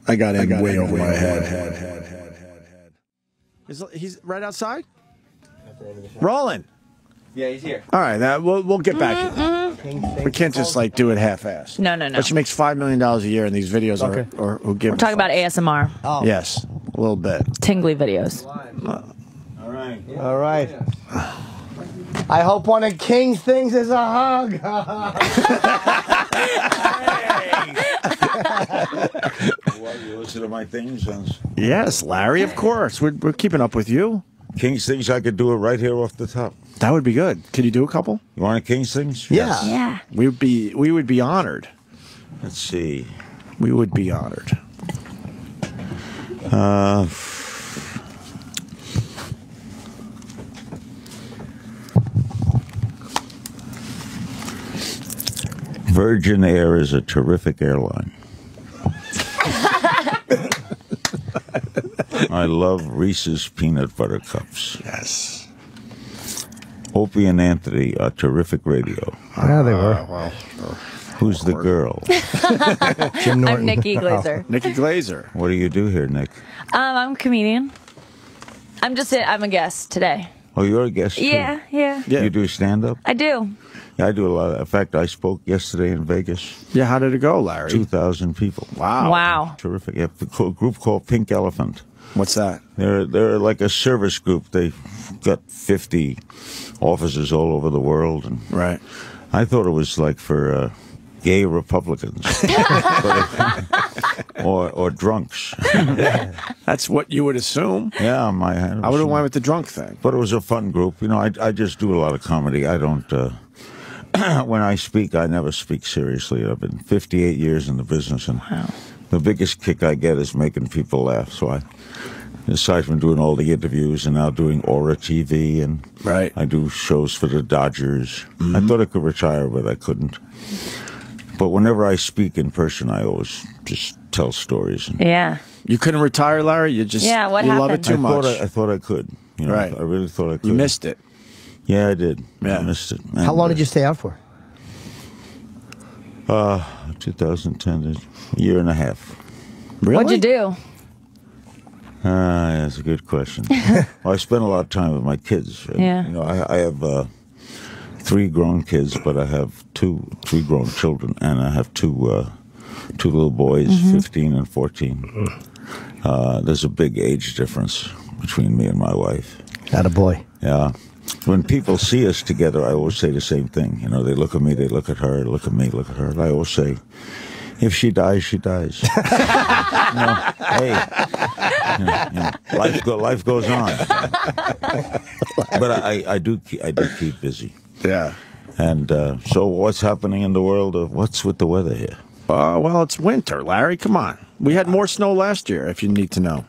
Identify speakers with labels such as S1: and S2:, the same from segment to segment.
S1: I got in way over my head. He's right outside? Roland.
S2: Yeah, he's here.
S1: All right, we'll get back. We can't just like do it half-assed.
S3: No, no, no.
S1: But she makes $5 million a year, and these videos are who give.
S3: We're talking about ASMR.
S1: Oh. Yes, a little bit.
S3: Tingly videos.
S2: All right.
S4: All right. I hope one of King's things is a hug.
S5: What, you listen to my things?
S1: Yes, Larry, of course. We're keeping up with you.
S5: King's things, I could do it right here off the top.
S1: That would be good. Can you do a couple?
S5: You want a King's things?
S4: Yeah.
S5: Yes.
S3: Yeah.
S1: We would be honored.
S5: Let's see.
S1: We would be honored.
S5: Virgin Air is a terrific airline. I love Reese's peanut butter cups.
S1: Yes.
S5: Opie and Anthony are terrific radio.
S4: Yeah, they were.
S1: Well,
S5: Who's the girl?
S4: Jim Norton.
S3: I'm Nikki Glazer.
S1: Nikki Glazer.
S5: What do you do here, Nick?
S3: I'm a comedian. I'm a guest today.
S5: Oh, you're a guest too?
S3: Yeah.
S5: You do stand-up?
S3: I do.
S5: Yeah, I do a lot. In fact, I spoke yesterday in Vegas.
S1: Yeah, how did it go, Larry?
S5: 2,000 people.
S1: Wow.
S3: Wow.
S5: Terrific. Yeah, a group called Pink Elephant.
S1: What's that?
S5: They're like a service group. They've got 50 offices all over the world. And
S1: Right.
S5: I thought it was like for gay Republicans. or drunks.
S1: That's what you would assume.
S5: Yeah,
S1: I would have went with the drunk thing.
S5: But it was a fun group. You know, I just do a lot of comedy. I don't... when I speak, I never speak seriously. I've been 58 years in the business, and the biggest kick I get is making people laugh. So I, aside from doing all the interviews and now doing Aura TV, and I do shows for the Dodgers. I thought I could retire, but I couldn't. But whenever I speak in person, I always just tell stories.
S3: Yeah.
S1: You couldn't retire, Larry? You just
S3: what
S1: you
S3: happened?
S1: love it too much.
S5: I thought I could. You know,
S1: Right.
S5: I really thought I could.
S1: You missed it.
S5: Yeah, I did.
S1: Yeah.
S5: I missed it.
S4: How long did you stay out for?
S5: 2010, a year and a half.
S1: Really?
S3: What'd you do?
S5: That's a good question. Well, I spent a lot of time with my kids. And,
S3: Yeah.
S5: You know, I have 3 grown kids, but I have 3 grown children, and I have two little boys, 15 and 14. There's a big age difference between me and my wife.
S4: Attaboy.
S5: Yeah. When people see us together, I always say the same thing. You know, they look at me, they look at her, look at me, look at her. And I always say, if she dies, she dies. You know, hey, life goes on. But I do keep busy.
S1: Yeah.
S5: And so what's happening in the world? What's with the weather here?
S1: Well, it's winter, Larry. Come on. We had more snow last year, if you need to know.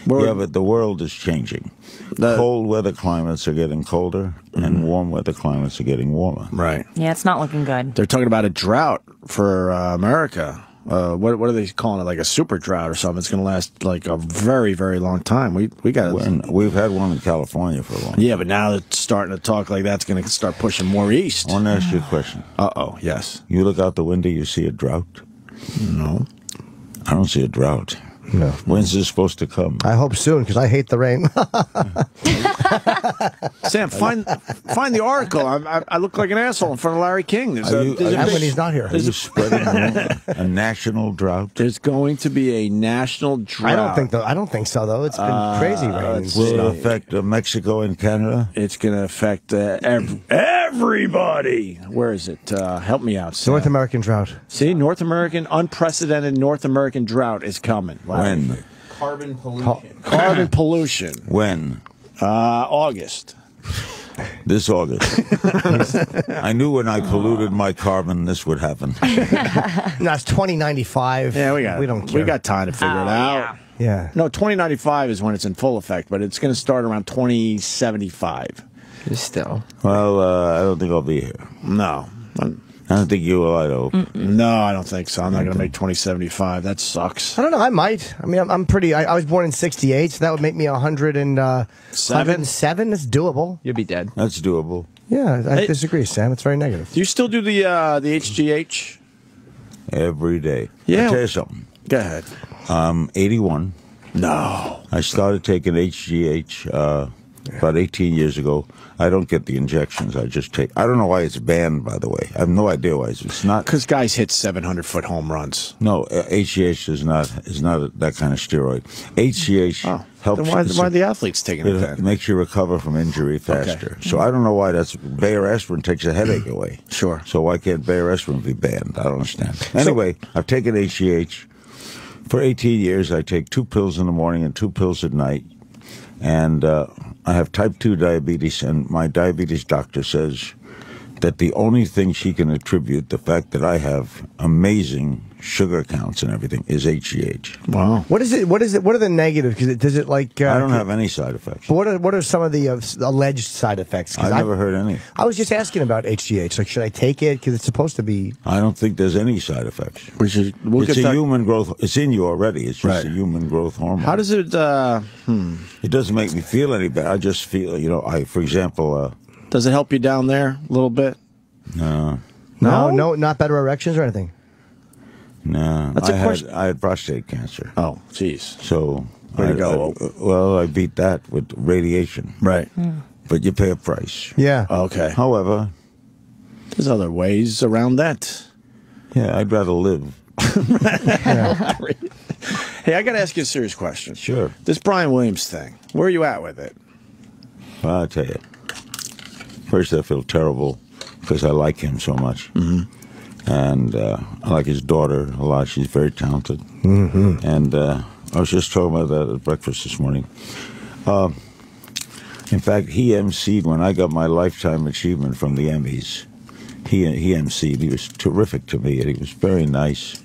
S5: Yeah, but the world is changing. Cold weather climates are getting colder, and warm weather climates are getting warmer.
S1: Right.
S3: Yeah, it's not looking good.
S1: They're talking about a drought for America. What are they calling it? Like a super drought or something? It's going to last like a very, very long time. We've
S5: had one in California for a long time.
S1: Yeah, but now it's starting to talk like that's going to start pushing more east.
S5: I want to ask you a question.
S1: Uh-oh, yes.
S5: You look out the window, you see a drought?
S1: No.
S5: I don't see a drought.
S4: No.
S5: When's this supposed to come?
S4: I hope soon, because I hate the rain.
S1: Sam, find the article. I look like an asshole in front of Larry King.
S4: When he's not here.
S5: Are you spreading a national drought?
S1: There's going to be a national drought.
S4: I don't think so, though. It's been crazy rain.
S5: Will it affect Mexico and Canada?
S1: It's going to affect everybody. Where is it? Help me out, Sam.
S4: North American drought.
S1: See, unprecedented North American drought is coming. Wow.
S5: When?
S2: Carbon pollution.
S1: Carbon pollution.
S5: When?
S1: August.
S5: This August. I knew when I polluted my carbon, this would happen.
S4: No, it's 2095.
S1: Yeah,
S4: we don't care.
S1: We got time to figure it out.
S4: Yeah.
S1: No, 2095 is when it's in full effect, but it's going to start around 2075.
S2: Still.
S5: Well, I don't think I'll be here.
S1: No.
S5: I don't think you will, I hope.
S1: No, I don't think so. I'm not going to make 2075. That sucks.
S4: I don't know. I might. I mean, I'm pretty. I was born in '68, so that would make me 107. That's doable.
S2: You'll be dead.
S5: That's doable.
S4: Yeah, I disagree, Sam. It's very negative.
S1: Do you still do the HGH?
S5: Every day.
S1: Yeah.
S5: I'll tell you something.
S1: Go ahead.
S5: 81.
S1: No.
S5: I started taking HGH about 18 years ago. I don't get the injections. I just take. I don't know why it's banned, by the way. I have no idea why it's not.
S1: Because guys hit 700-foot home runs.
S5: No, HGH is not that kind of steroid. HGH helps.
S1: Then why are the athletes taking it then?
S5: It makes you recover from injury faster. Okay. So I don't know why that's. Bayer aspirin takes a headache away.
S1: Sure.
S5: So why can't Bayer aspirin be banned? I don't understand. Anyway, I've taken HGH for 18 years. I take 2 pills in the morning and 2 pills at night. And I have type 2 diabetes, and my diabetes doctor says that the only thing she can attribute the fact that I have amazing sugar counts and everything is HGH.
S1: Wow.
S4: What is it? What are the negatives? Because does it like?
S5: I don't have any side effects.
S4: What are some of the alleged side effects?
S5: I've never heard any.
S4: I was just asking about HGH. Like, should I take it? Because it's supposed to be.
S5: I don't think there's any side effects.
S1: We'll
S5: it's a human growth. It's in you already. It's just a human growth hormone.
S1: How does it?
S5: It doesn't make me feel any better. I just feel, for example.
S1: Does it help you down there a little bit?
S5: No.
S4: No, not better erections or anything.
S5: No,
S1: That's a question.
S5: I had prostate cancer.
S1: Oh, jeez.
S5: So
S1: Way to go.
S5: Well, I beat that with radiation.
S1: Right.
S5: But you pay a price.
S4: Yeah.
S1: Okay.
S5: However,
S1: there's other ways around that.
S5: Yeah, I'd rather live.
S1: Hey, I got to ask you a serious question.
S5: Sure.
S1: This Brian Williams thing, where are you at with it?
S5: Well, I'll tell you. First, I feel terrible because I like him so much. Mm-hmm. And I like his daughter a lot. She's very talented. Mm-hmm. And I was just talking about that at breakfast this morning. In fact, he emceed when I got my Lifetime Achievement from the Emmys. He emceed. He was terrific to me, and he was very nice.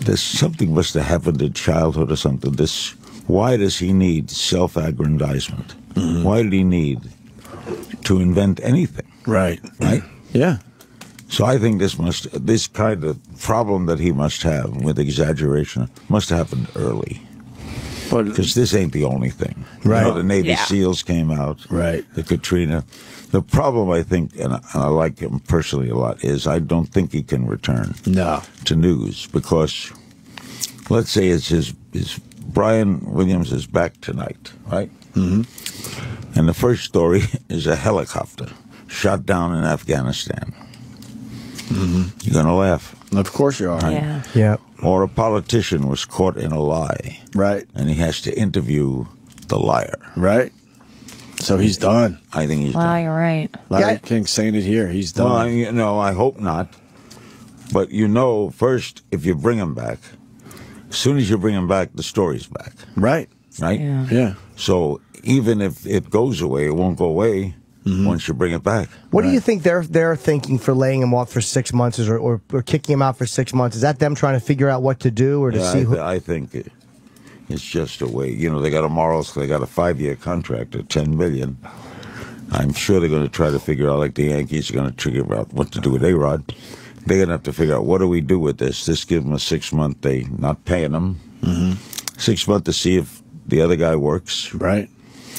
S5: There's something must have happened in childhood or something. Why does he need self-aggrandizement? Mm-hmm. Why did he need to invent anything?
S1: Right.
S5: Right?
S1: Yeah.
S5: So I think this kind of problem that he must have with exaggeration must have happened early. Because this ain't the only thing.
S4: Right.
S5: The Navy SEALs came out.
S1: Right.
S5: The Katrina. The problem, I think, and I like him personally a lot, is I don't think he can return to news because, let's say it's Brian Williams is back tonight, right? Mm-hmm. And the first story is a helicopter shot down in Afghanistan. Mm-hmm. You're going to laugh.
S1: Of course you are.
S3: Yeah.
S4: Yeah.
S5: Or a politician was caught in a lie.
S1: Right.
S5: And he has to interview the liar.
S1: Right. So he's done.
S5: I think he's
S3: Wow,
S5: done.
S3: you're right.
S1: Larry King's saying it here. He's done.
S5: Well, I hope not. But first, if you bring him back, as soon as you bring him back, the story's back.
S1: Right.
S5: Right?
S1: Yeah.
S5: So even if it goes away, it won't go away once you bring it back.
S4: What do you think they're thinking for laying him off for 6 months or kicking him out for 6 months? Is that them trying to figure out what to do or to see who?
S5: I think it's just a way. They got a 5-year contract at $10 million. I'm sure they're going to try to figure out, like the Yankees are going to figure out what to do with A-Rod. They're going to have to figure out, what do we do with this? This gives them a 6 month, they not paying them. 6 months to see if the other guy works.
S1: Right.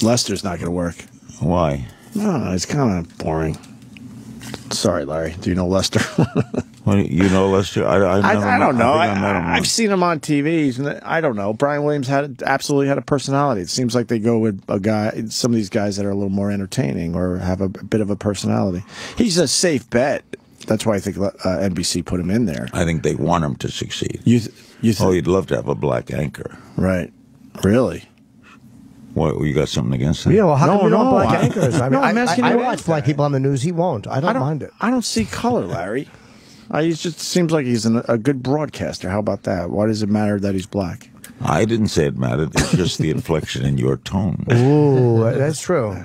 S1: Lester's not going to work.
S5: Why?
S1: No, it's kind of boring. Sorry, Larry. Do you know Lester?
S5: You know Lester? I
S1: don't know.
S5: I met him
S1: I've
S5: once.
S1: seen him on TV. And I don't know. Brian Williams absolutely had a personality. It seems like they go with some of these guys that are a little more entertaining or have a bit of a personality. He's a safe bet. That's why I think NBC put him in there.
S5: I think they want him to succeed.
S1: You'd
S5: love to have a black anchor.
S1: Right. Really?
S5: What, you got something against that?
S4: Yeah, well, how come you don't black
S1: I-
S4: anchors? I mean,
S1: No, I'm asking
S4: I
S1: you
S4: watch black people on the news. He won't. I don't mind it.
S1: I don't see color, Larry. He just seems like he's a good broadcaster. How about that? Why does it matter that he's black?
S5: I didn't say it mattered. It's just the inflection in your tone.
S4: Ooh, that's true.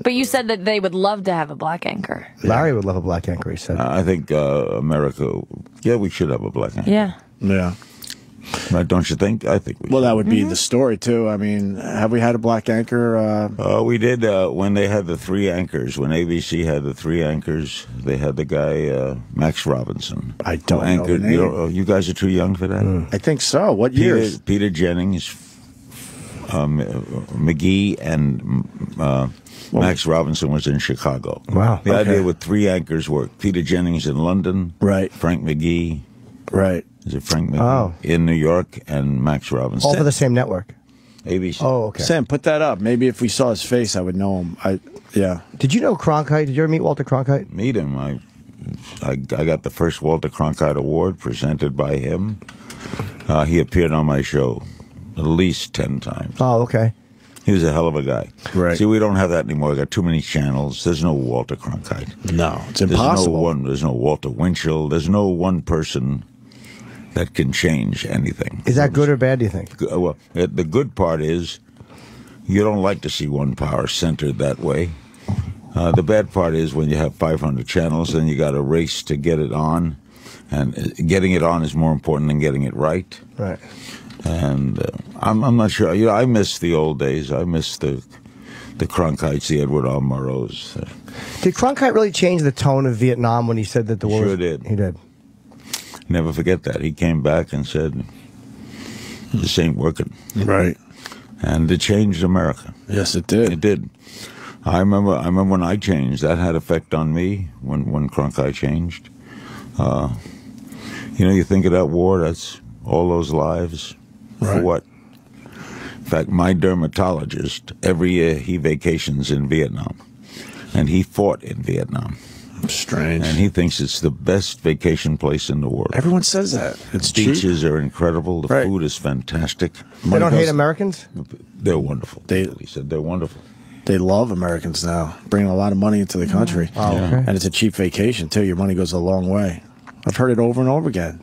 S3: But you said that they would love to have a black anchor.
S4: Larry would love a black anchor, he said.
S5: I think America, we should have a black anchor.
S3: Yeah.
S1: Yeah.
S5: Right, don't you think? I think we should.
S1: Well, that would be the story, too. I mean, have we had a black anchor?
S5: We did when they had the 3 anchors. When ABC had the 3 anchors, they had the guy, Max Robinson.
S1: I don't know the name.
S5: You guys are too young for that?
S1: I think so. What years?
S5: Peter Jennings, McGee, and Max Robinson was in Chicago.
S4: Wow.
S5: The idea with 3 anchors worked. Peter Jennings in London.
S1: Right.
S5: Frank McGee.
S1: Right.
S5: Is it Frank Mickey?
S4: Oh.
S5: In New York, and Max Robinson.
S4: All for the same network.
S5: ABC.
S4: Oh, okay.
S1: Sam, put that up. Maybe if we saw his face, I would know him. Yeah.
S4: Did you know Cronkite? Did you ever meet Walter Cronkite?
S5: Meet him. I got the first Walter Cronkite Award presented by him. He appeared on my show at least 10 times.
S4: Oh, okay.
S5: He was a hell of a guy.
S1: Right.
S5: See, we don't have that anymore. We got too many channels. There's no Walter Cronkite.
S1: No, it's impossible.
S5: There's no Walter Winchell. There's no one person that can change anything.
S4: Is that good or bad, do you think?
S5: Well, the good part is you don't like to see one power centered that way. The bad part is when you have 500 channels, then you got a race to get it on. And getting it on is more important than getting it right.
S4: Right.
S5: And I'm not sure. You know, I miss the old days. I miss the Cronkites, the Edward R. Murrows.
S4: Did Cronkite really change the tone of Vietnam when he said that the war?
S5: Sure did.
S4: He did.
S5: Never forget that. He came back and said, "This ain't working."
S1: Right.
S5: And it changed America.
S1: Yes, it did.
S5: It did. I remember when I changed. That had effect on me when Cronkite changed. You know, you think of that war. That's all those lives.
S1: Right.
S5: For what? In fact, my dermatologist, every year he vacations in Vietnam. And he fought in Vietnam.
S1: Strange.
S5: And he thinks it's the best vacation place in the world.
S1: Everyone says that. It's cheap.
S5: Beaches are incredible. The
S1: Right.
S5: food is fantastic.
S4: They don't hate Americans?
S5: They're wonderful.
S1: They-
S5: He said they're wonderful.
S1: They love Americans now, bringing a lot of money into the country.
S4: Oh, okay.
S1: And it's a cheap vacation, too. Your money goes a long way. I've heard it over and over again.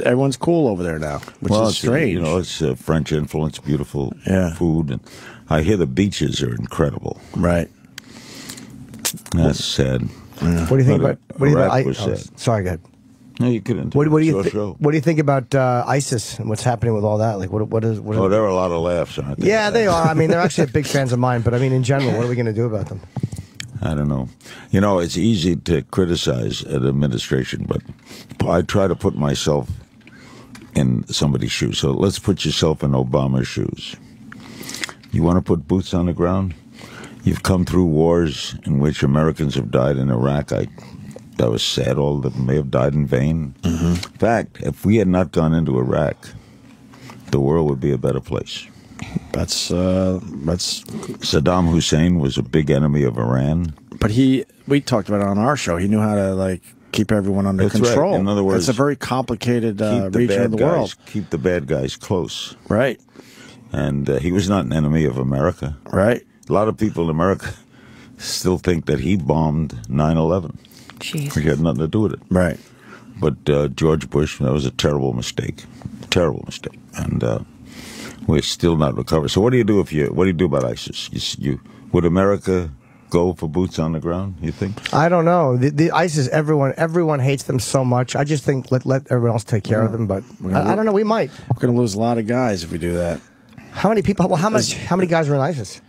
S1: Everyone's cool over there now, which is
S5: It's,
S1: strange.
S5: you know, it's French influence, beautiful
S1: Yeah.
S5: food. And I hear the beaches are incredible.
S1: Right.
S5: That's sad.
S4: What do you think
S5: But
S4: about? What do you
S5: Iraq
S4: think?
S5: was sad.
S4: Sorry, go ahead.
S5: No, you couldn't.
S4: What do you
S5: Show.
S4: What do you think about ISIS and what's happening with all that? Like, what is?
S5: Oh, there are a lot of laughs, aren't there?
S4: Yeah, they are. I mean, they're actually big fans of mine. But I mean, in general, what are we going to do about them?
S5: I don't know. You know, it's easy to criticize an administration, but I try to put myself in somebody's shoes. So let's put yourself in Obama's shoes. You want to put boots on the ground? You've come through wars in which Americans have died in Iraq. That was sad. All of them may have died in vain.
S1: Mm-hmm.
S5: In fact, if we had not gone into Iraq, the world would be a better place.
S1: That's.
S5: Saddam Hussein was a big enemy of Iran.
S1: But we talked about it on our show. He knew how to keep everyone under
S5: That's right.
S1: control.
S5: In other words,
S1: it's a very complicated
S5: keep the
S1: region
S5: bad
S1: of the
S5: guys,
S1: world.
S5: Keep the bad guys close.
S1: Right.
S5: And he was not an enemy of America.
S1: Right.
S5: A lot of people in America still think that he bombed 9/11,
S3: Jeez.
S5: which had nothing to do with it.
S1: Right.
S5: But George Bush, that was a terrible mistake. Terrible mistake. And we're still not recovered. So what do you do what do you do about ISIS? Would America go for boots on the ground, you think?
S4: I don't know. The ISIS, everyone hates them so much. I just think let everyone else take care of them. But I don't know. We might.
S1: We're going to lose a lot of guys if we do that.
S4: How many people? Well, how many guys are in ISIS?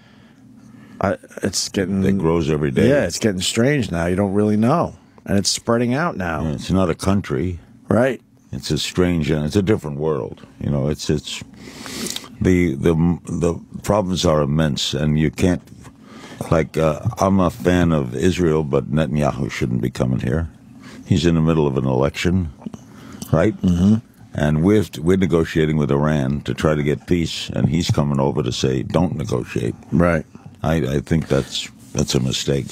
S1: It's getting.
S5: It grows every day.
S1: Yeah, it's getting strange now. You don't really know, and it's spreading out now.
S5: Yeah, it's not a country.
S1: Right.
S5: It's a strange and it's a different world. You know, it's the problems are immense, and you can't. I'm a fan of Israel, but Netanyahu shouldn't be coming here. He's in the middle of an election, right? Mm-hmm. And we're negotiating with Iran to try to get peace, and he's coming over to say, "Don't negotiate."
S1: Right.
S5: I think that's a mistake.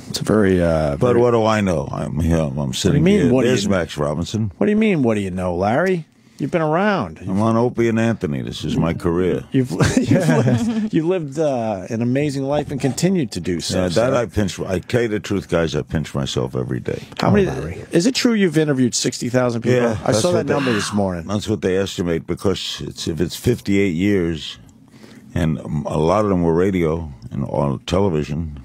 S1: It's a very.
S5: But what do I know? I'm here. I'm sitting
S1: mean,
S5: here.
S1: what do
S5: There's
S1: you-
S5: Max Robinson.
S1: What do you mean? What do you know, Larry? You've been around.
S5: I'm on Opie and Anthony. This is my career.
S1: You've lived an amazing life and continued to do so.
S5: I tell you the truth, guys. I pinch myself every day.
S1: How many? Is it true you've interviewed 60,000 people?
S5: Yeah,
S1: I saw
S5: that's
S1: that number this morning.
S5: That's what they estimate, because if it's 58 years, and a lot of them were radio and on television.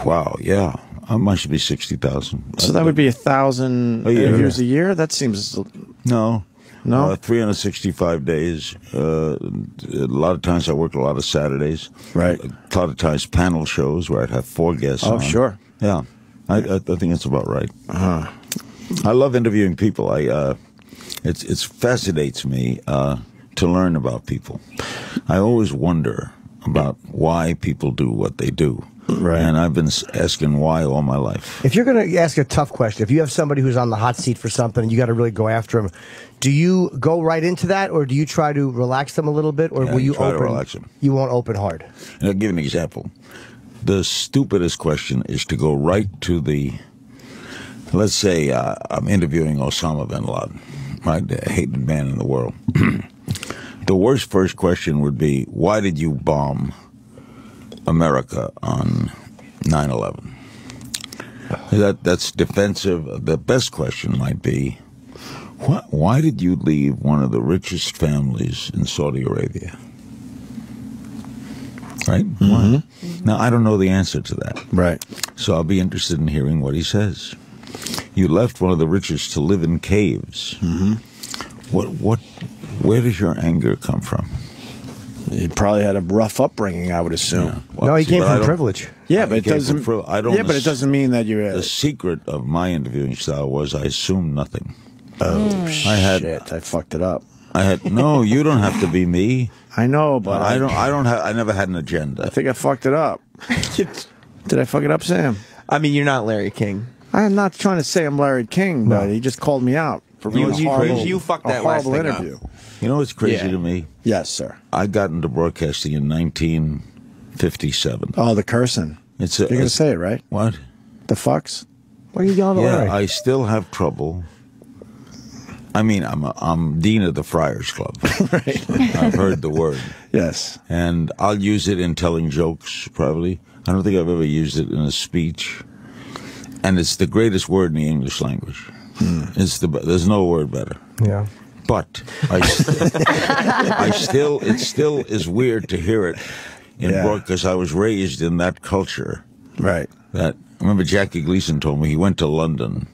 S5: Wow, yeah, I must be 60,000.
S1: So that would be 1,000
S5: A year.
S1: interviews a year. That seems
S5: No.
S1: No?
S5: 365 days. A lot of times I work a lot of Saturdays.
S1: Right.
S5: A lot of times panel shows where I'd have 4 guests
S1: Oh,
S5: on.
S1: sure.
S5: Yeah. I think that's about right.
S1: Uh-huh.
S5: I love interviewing people. It fascinates me to learn about people. I always wonder about why people do what they do.
S1: Right.
S5: And I've been asking why all my life.
S4: If you're going to ask a tough question, if you have somebody who's on the hot seat for something and you got to really go after them, do you go right into that, or do you try to relax them a little bit, or
S5: Yeah,
S4: will you
S5: try to
S4: open?
S5: relax them.
S4: You won't open hard.
S5: And I'll give you an example. The stupidest question is to go right to the. Let's say I'm interviewing Osama bin Laden, right, the hated man in the world. The worst first question would be, why did you bomb America on 9/11? That's defensive. The best question might be, why did you leave one of the richest families in Saudi Arabia? Right? Why? Now, I don't know the answer to that.
S1: Right.
S5: So I'll be interested in hearing what he says. You left one of the richest to live in caves. Where does your anger come from?
S1: He probably had a rough upbringing, I would assume.
S5: Yeah. Well,
S4: No, he
S5: see,
S4: came
S5: but I
S4: from
S5: don't-
S4: privilege.
S1: Yeah, but
S5: I
S1: it
S5: came
S1: doesn't.
S5: from I don't.
S1: Yeah, but it doesn't mean that you're.
S5: The secret of my interviewing style was I assumed nothing.
S1: Oh
S5: had-
S1: shit! I fucked it up.
S5: I had no. You don't have to be me.
S1: I know, but
S5: I don't. I don't have. I never had an agenda.
S1: I think I fucked it up. Did I fuck it up, Sam?
S2: I mean, you're not Larry King.
S1: I'm not trying to say I'm Larry King, but he just called me out for being
S2: You fucked that
S1: a
S2: last
S1: horrible
S2: thing up.
S1: interview.
S5: You know what's crazy
S2: Yeah.
S5: to me?
S1: Yes, sir.
S5: I got into broadcasting in 1957.
S1: Oh, the cursing.
S5: It's
S1: You're gonna say it, right?
S5: What?
S1: The fucks.
S4: What are you yelling at
S5: Yeah,
S4: Larry?
S5: I still have trouble. I mean, I'm dean of the Friars Club.
S1: Right.
S5: I've heard the word.
S1: Yes.
S5: And I'll use it in telling jokes, probably. I don't think I've ever used it in a speech. And it's the greatest word in the English language. There's no word better.
S4: Yeah.
S5: But it still is weird to hear it in broad, because I was raised in that culture.
S1: Right.
S5: I remember Jackie Gleason told me he went to London,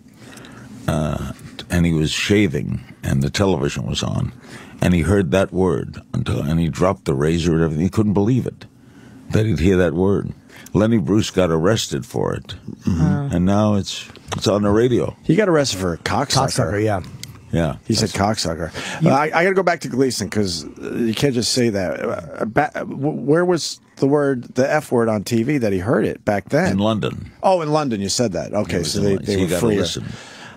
S5: and he was shaving, and the television was on, and he heard that word and he dropped the razor and everything. He couldn't believe it that he'd hear that word. Lenny Bruce got arrested for it, and now it's on the radio.
S1: He got arrested for a cocksucker.
S4: Cocksucker, yeah.
S5: Yeah,
S1: He said cocksucker. I got to go back to Gleason because you can't just say that. Where was the F word on TV that he heard it back then?
S5: in London.
S1: Oh, in London, you said that. Okay, so they
S5: you
S1: were
S5: got to
S1: free.
S5: listen.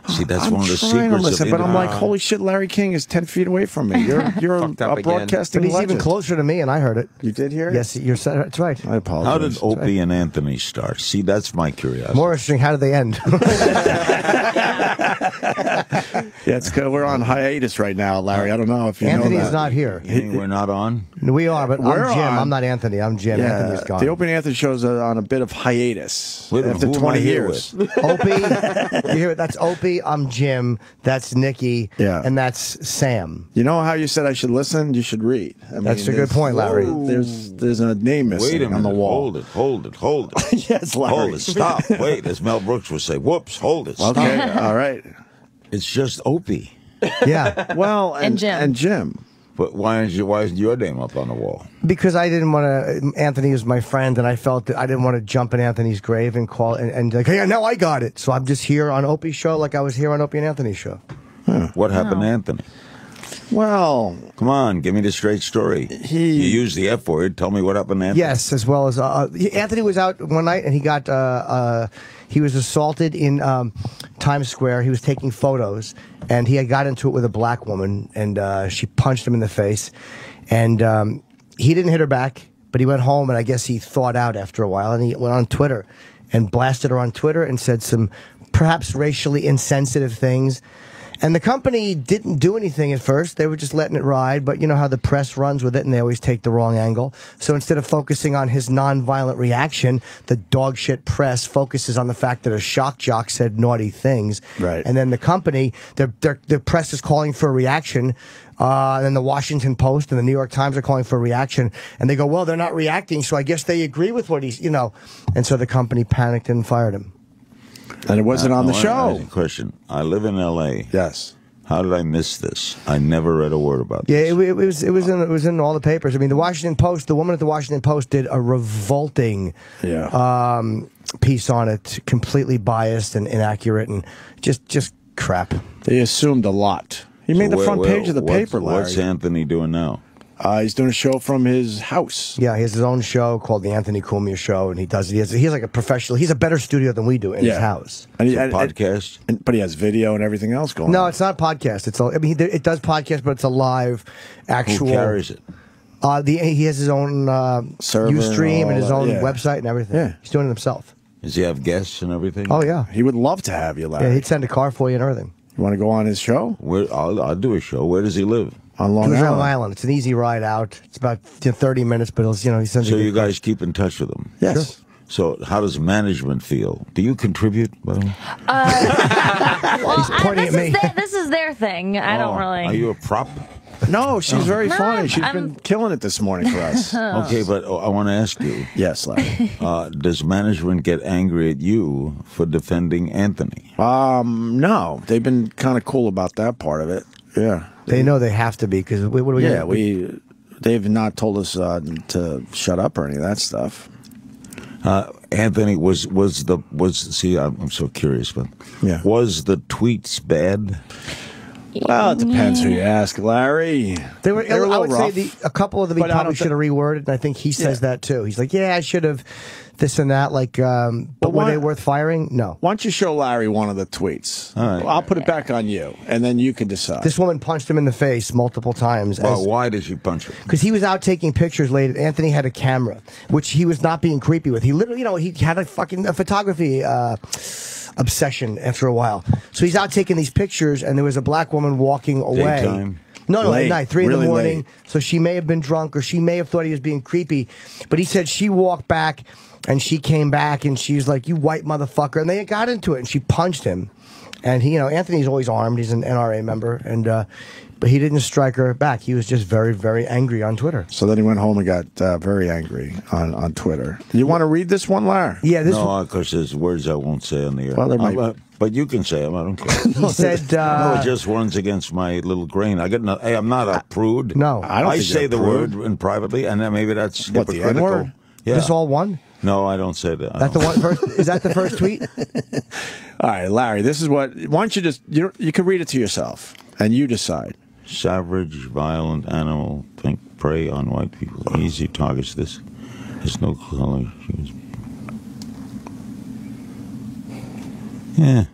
S5: See, that's
S1: I'm
S5: one of the
S1: trying
S5: secrets
S1: to listen,
S5: of
S1: but I'm like,
S5: internet.
S1: holy shit, Larry King is 10 feet away from me. You're a
S2: Fucked up again.
S1: broadcasting
S4: But he's
S1: legend.
S4: even closer to me, and I heard it.
S1: You did hear it?
S4: Yes, that's right.
S1: I apologize.
S5: How did Opie and Anthony start? See, that's my curiosity.
S4: More interesting, how did they end?
S1: Yeah, it's good. We're on hiatus right now, Larry. I don't know if you know
S4: Anthony's
S1: that.
S4: not here.
S5: You mean we're not on?
S4: We are, but
S1: We're
S4: I'm Jim.
S1: on.
S4: I'm not Anthony. I'm Jim.
S1: Yeah,
S4: Anthony's gone.
S1: the Opie and Anthony show's on a bit of hiatus
S5: Wait a minute,
S1: after
S5: who am
S1: 20
S5: I here
S1: years.
S5: with?
S4: Opie, you hear it? That's Opie. I'm Jim. That's Nikki.
S1: Yeah.
S4: And that's Sam.
S1: You know how you said I should listen? You should read.
S4: That's a good
S1: there's-
S4: point, Larry.
S1: There's a name missing
S5: Wait a minute.
S1: on the wall.
S5: Hold it.
S1: Yes, Larry.
S5: Hold it. Stop. Wait, as Mel Brooks would say, whoops, hold it. Stop.
S1: Okay, all right.
S5: It's just Opie.
S4: Yeah.
S1: Well,
S3: And Jim.
S1: And Jim.
S5: But why isn't your name up on the wall?
S4: Because I didn't want to. Anthony was my friend, and I felt that I didn't want to jump in Anthony's grave and call and like, hey, now I got it. So I'm just here on Opie's show, like I was here on Opie and Anthony's show.
S5: What happened to Anthony?
S1: Well,
S5: Come on, give me the straight story. You used the F word. Tell me what happened to Anthony.
S4: Yes, as well as Anthony was out one night and he was assaulted in Times Square. He was taking photos and he had got into it with a black woman and she punched him in the face, and he didn't hit her back, but he went home and I guess he thawed out after a while and he went on Twitter and blasted her on Twitter and said some perhaps racially insensitive things. And the company didn't do anything at first. They were just letting it ride. But you know how the press runs with it, and they always take the wrong angle. So instead of focusing on his nonviolent reaction, the dog shit press focuses on the fact that a shock jock said naughty things.
S1: Right.
S4: And then the company, the press is calling for a reaction. And then the Washington Post and the New York Times are calling for a reaction. And they go, well, they're not reacting, so I guess they agree with what he's, you know. And so the company panicked and fired him.
S1: and it wasn't on the show.
S5: Question. I live in L.A.
S1: Yes.
S5: How did I miss this? I never read a word about
S4: Yeah,
S5: this.
S4: it was in all the papers. I mean, the Washington Post, the woman at the Washington Post did a revolting piece on it, completely biased and inaccurate and just crap.
S1: They assumed a lot. He made the front page of the paper, Larry.
S5: What's Anthony doing now?
S1: He's doing a show from his house.
S4: Yeah, he has his own show called the Anthony Cumia Show, and he has like a professional. He's a better studio than we do in his house.
S1: And
S5: It's a podcast.
S1: But he has video and everything else going on.
S4: No, it's not a podcast. It does podcast, but it's a live, actual.
S5: Who carries it?
S4: He has his own
S1: server,
S4: Ustream and his own
S1: yeah.
S4: website and everything.
S1: Yeah.
S4: He's doing it himself.
S5: Does he have guests and everything?
S4: Oh yeah,
S1: He would love to have you, Larry.
S4: yeah. He'd send a car for you and everything.
S1: You want to go on his show?
S5: I'll do a show. Where does he live?
S1: On Long
S4: Long
S1: Island.
S4: Island. It's an easy ride out. It's about 30 minutes, but he sends.
S5: So you guys keep in touch with him?
S1: Yes.
S4: Sure.
S5: So how does management feel? Do you contribute, by the way?
S3: Well,
S4: pointing at me.
S3: This is their thing. I don't really.
S5: Are you a prop?
S1: No, she's very
S3: No,
S1: funny. She's
S3: I'm-
S1: been killing it this morning for us.
S5: Okay, but I want to ask you,
S1: Yes, Larry.
S5: does management get angry at you for defending Anthony?
S1: No, they've been kind of cool about that part of it. Yeah.
S4: They know they have to be because what do we?
S1: Yeah, they've not told us to shut up or any of that stuff.
S5: Anthony see, I'm so curious, but
S1: Yeah.
S5: was the tweets bad?
S1: Well, it depends who you ask, Larry.
S4: They were.
S1: a
S4: I
S1: little
S4: would
S1: rough.
S4: say a couple of them he
S1: But I
S4: probably
S1: don't
S4: should have reworded, and I think he says that too. He's like, "Yeah, I should have this and that." Like, but were
S1: why-
S4: they worth firing? No.
S1: Why don't you show Larry one of the tweets?
S5: All right.
S1: I'll put it back on you, and then you can decide.
S4: This woman punched him in the face multiple times.
S5: Well, why did she punch him?
S4: Because he was out taking pictures late. Anthony had a camera, which he was not being creepy with. He literally, he had a photography obsession after a while. So he's out taking these pictures, and there was a black woman walking away.
S5: Daytime?
S4: No,
S1: Late.
S4: at night, 3 in
S1: Really
S4: the morning.
S1: late.
S4: So she may have been drunk, or she may have thought he was being creepy. But he said she walked back, and she came back, and she was like, "You white motherfucker!" And they got into it, and she punched him. And he, Anthony's always armed. He's an NRA member, and but he didn't strike her back. He was just very, very angry on Twitter.
S1: So then he went home and got very angry on Twitter. You want to read this one, Larry?
S4: Yeah, this.
S5: No, because there's words I won't say on the air.
S1: Well, there might-
S5: but you can say them. I don't care.
S4: He said.
S5: No, it just runs against my little grain. Hey, I'm not a prude.
S4: No.
S1: I don't think
S5: say
S1: you're a
S5: the
S1: prude.
S5: word in privately, and then maybe that's
S1: What, the
S5: hypocritical.
S1: N-word?
S5: Yeah.
S4: This all one?
S5: No, I don't say that.
S4: That the one first? Is that the first tweet?
S1: All right, Larry. This is what. Why don't you just you can read it to yourself and you decide.
S5: Savage, violent animal, prey on white people. Easy targets. This has no color. Yeah.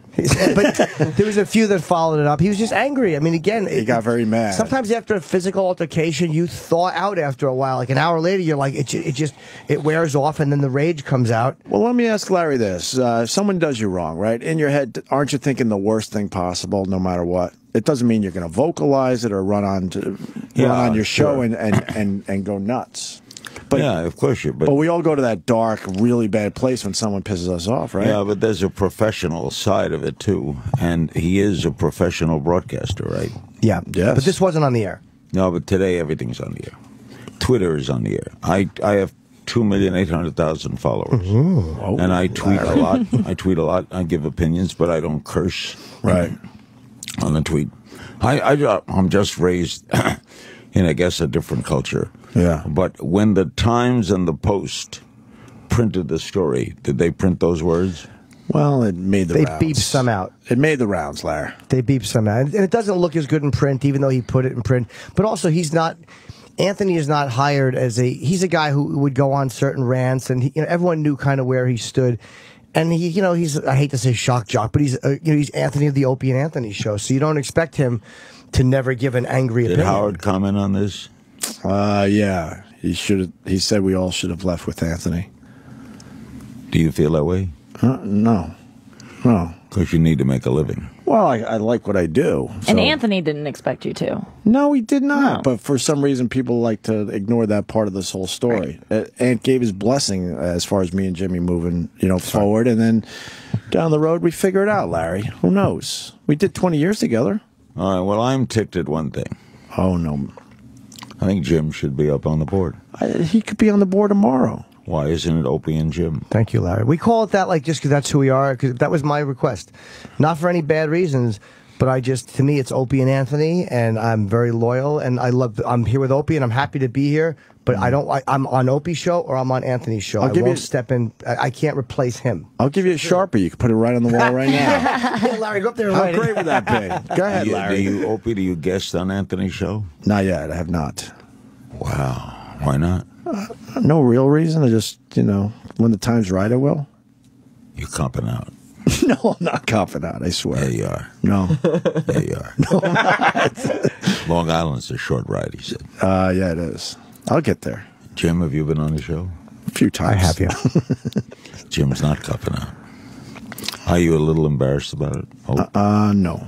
S4: But there was a few that followed it up. He was just angry. I mean, again,
S1: He got very mad.
S4: Sometimes after a physical altercation, you thaw out after a while. Like an hour later, you're like, it wears off, and then the rage comes out.
S1: Well, let me ask Larry this: if someone does you wrong, right? In your head, aren't you thinking the worst thing possible, no matter what? It doesn't mean you're going to vocalize it or run on your show
S5: sure.
S1: and go nuts. But
S5: yeah, of course you.
S1: but we all go to that dark, really bad place when someone pisses us off, right?
S5: Yeah, but there's a professional side of it too, and he is a professional broadcaster, right?
S4: Yeah.
S1: Yes.
S4: But this wasn't on the air.
S5: No, but today everything's on the air. Twitter is on the air. I have 2,800,000 followers, and I tweet a lot. I give opinions, but I don't curse.
S1: Right.
S5: On the tweet, I'm just raised in, I guess, a different culture.
S1: Yeah.
S5: But when the Times and the Post printed the story, did they print those words?
S1: Well, it made the
S4: They
S1: rounds.
S4: beeped some out.
S1: It made the rounds, Larry.
S4: They beeped some out. And it doesn't look as good in print, even though he put it in print. But also, Anthony is not hired as he's a guy who would go on certain rants, and everyone knew kind of where he stood. And he's, I hate to say shock jock, but he's Anthony of the Opie and Anthony show. So you don't expect him to never give an angry
S5: Did
S4: opinion.
S5: Howard comment on this?
S1: Yeah. He should. He said we all should have left with Anthony.
S5: Do you feel that way?
S1: No.
S5: Because you need to make a living.
S1: Well, I like what I do.
S3: And
S1: so-
S3: Anthony didn't expect you to.
S1: No, he did not.
S3: No.
S1: But for some reason, people like to ignore that part of this whole story. Ant gave his blessing as far as me and Jimmy moving, forward, and then down the road we figure it out. Larry, who knows? We did 20 years together.
S5: All right. Well, I'm ticked at one thing.
S1: Oh no,
S5: I think Jim should be up on the board.
S1: he could be on the board tomorrow.
S5: Why isn't it Opie and Jim?
S4: Thank you, Larry. We call it that just because that's who we are, because that was my request. Not for any bad reasons, but to me, it's Opie and Anthony, and I'm very loyal, and I'm here with Opie, and I'm happy to be here, but I'm on Opie's show or I'm on Anthony's show. I won't step in. I can't replace him.
S1: I'll give you a Sharpie. You can put it right on the wall right now.
S4: Hey, Larry, go up there and
S1: How
S4: write
S1: great
S4: it.
S1: would that be? Go ahead, Larry.
S5: Opie, do you guest on Anthony's show?
S1: Not yet. I have not.
S5: Wow. Why not?
S1: No real reason. I just, when the time's right, I will.
S5: You're comping out.
S1: No, I'm not copping out, I swear.
S5: There you are.
S1: No.
S5: There you are.
S1: No, I'm not.
S5: Long Island's a short ride, he said.
S1: Yeah, it is. I'll get there.
S5: Jim, have you been on the show?
S1: A few times.
S4: I have, yeah.
S5: Jim's not cupping out. Are you a little embarrassed about it?
S1: No.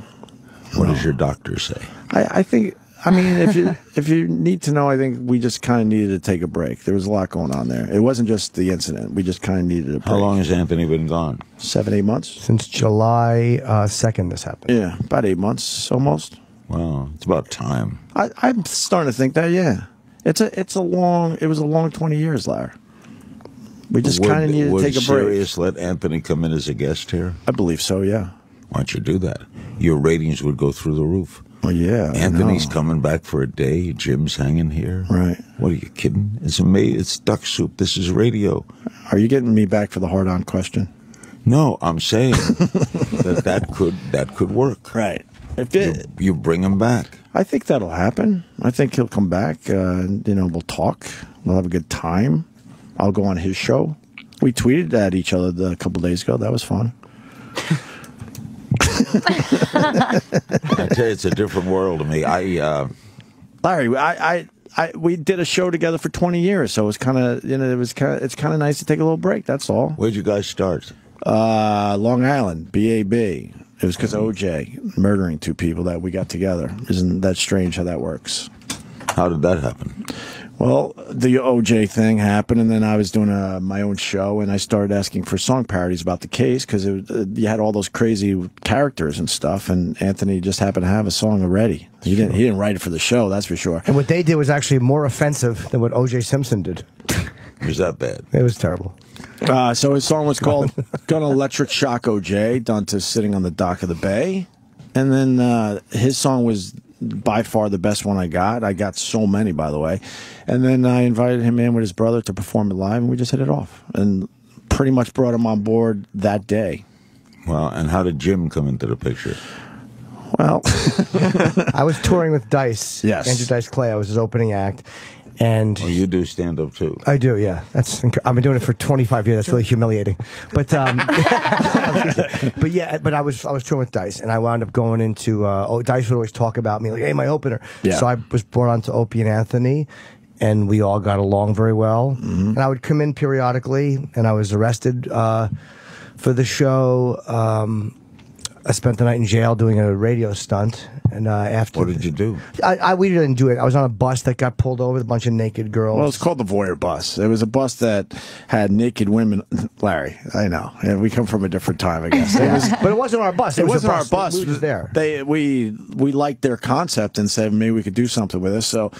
S5: What does your doctor say?
S1: I think, if you need to know, I think we just kind of needed to take a break. There was a lot going on there. It wasn't just the incident. We just kind of needed a break.
S5: How long has Anthony been gone?
S1: 7, 8 months?
S4: Since July 2nd, this happened.
S1: Yeah, about 8 months, almost.
S5: Well, it's about time.
S1: I'm starting to think that, yeah. It was a long 20 years, Larry. We just kind of needed to take a break.
S5: Would Sirius let Anthony come in as a guest here?
S1: I believe so, yeah.
S5: Why don't you do that? Your ratings would go through the roof.
S1: Oh, yeah.
S5: Anthony's coming back for a day. Jim's hanging here.
S1: Right.
S5: What are you kidding? It's amazing. It's duck soup. This is radio.
S1: Are you getting me back for the hard-on question?
S5: No, I'm saying that could work.
S1: Right.
S5: You bring him back.
S1: I think that'll happen. I think he'll come back. We'll talk. We'll have a good time. I'll go on his show. We tweeted at each other a couple days ago. That was fun.
S5: I tell you, it's a different world to me.
S1: Larry, we did a show together for 20 years, so it's kind of nice to take a little break. That's all.
S5: Where'd you guys start?
S1: Long Island, BAB. It was because of OJ murdering 2 people that we got together. Isn't that strange how that works?
S5: How did that happen?
S1: Well, the OJ thing happened, and then I was doing my own show, and I started asking for song parodies about the case because you had all those crazy characters and stuff, and Anthony just happened to have a song already. He didn't write it for the show, that's for sure.
S4: And what they did was actually more offensive than what O.J. Simpson did.
S5: Was that bad?
S4: It was terrible.
S1: So his song was called "Gonna Electric Shock OJ," done to "Sitting on the Dock of the Bay," and then his song was by far the best one I got. I got so many, by the way. And then I invited him in with his brother to perform it live, and we just hit it off. And pretty much brought him on board that day.
S5: Well, and how did Jim come into the picture?
S1: Well,
S4: I was touring with Dice.
S1: Yes.
S4: Andrew Dice Clay. I was his opening act. And
S5: well, you do stand up too.
S4: I do, yeah. I've been doing it for 25 years. That's really humiliating. But but I was touring with Dice, and I wound up going into Dice would always talk about me like, "Hey, my opener."
S1: Yeah.
S4: So I was brought on to Opie and Anthony, and we all got along very well.
S1: Mm-hmm.
S4: And I would come in periodically, and I was arrested for the show. I spent the night in jail doing a radio stunt, and after.
S5: What did you do?
S4: We didn't do it. I was on a bus that got pulled over with a bunch of naked girls.
S1: well, it's called the Voyeur Bus. It was a bus that had naked women. Larry, I know. Yeah, we come from a different time, I guess.
S4: But it wasn't our bus.
S1: It
S4: was
S1: wasn't
S4: a
S1: our bus.
S4: We were just there.
S1: We liked their concept and said maybe we could do something with this. So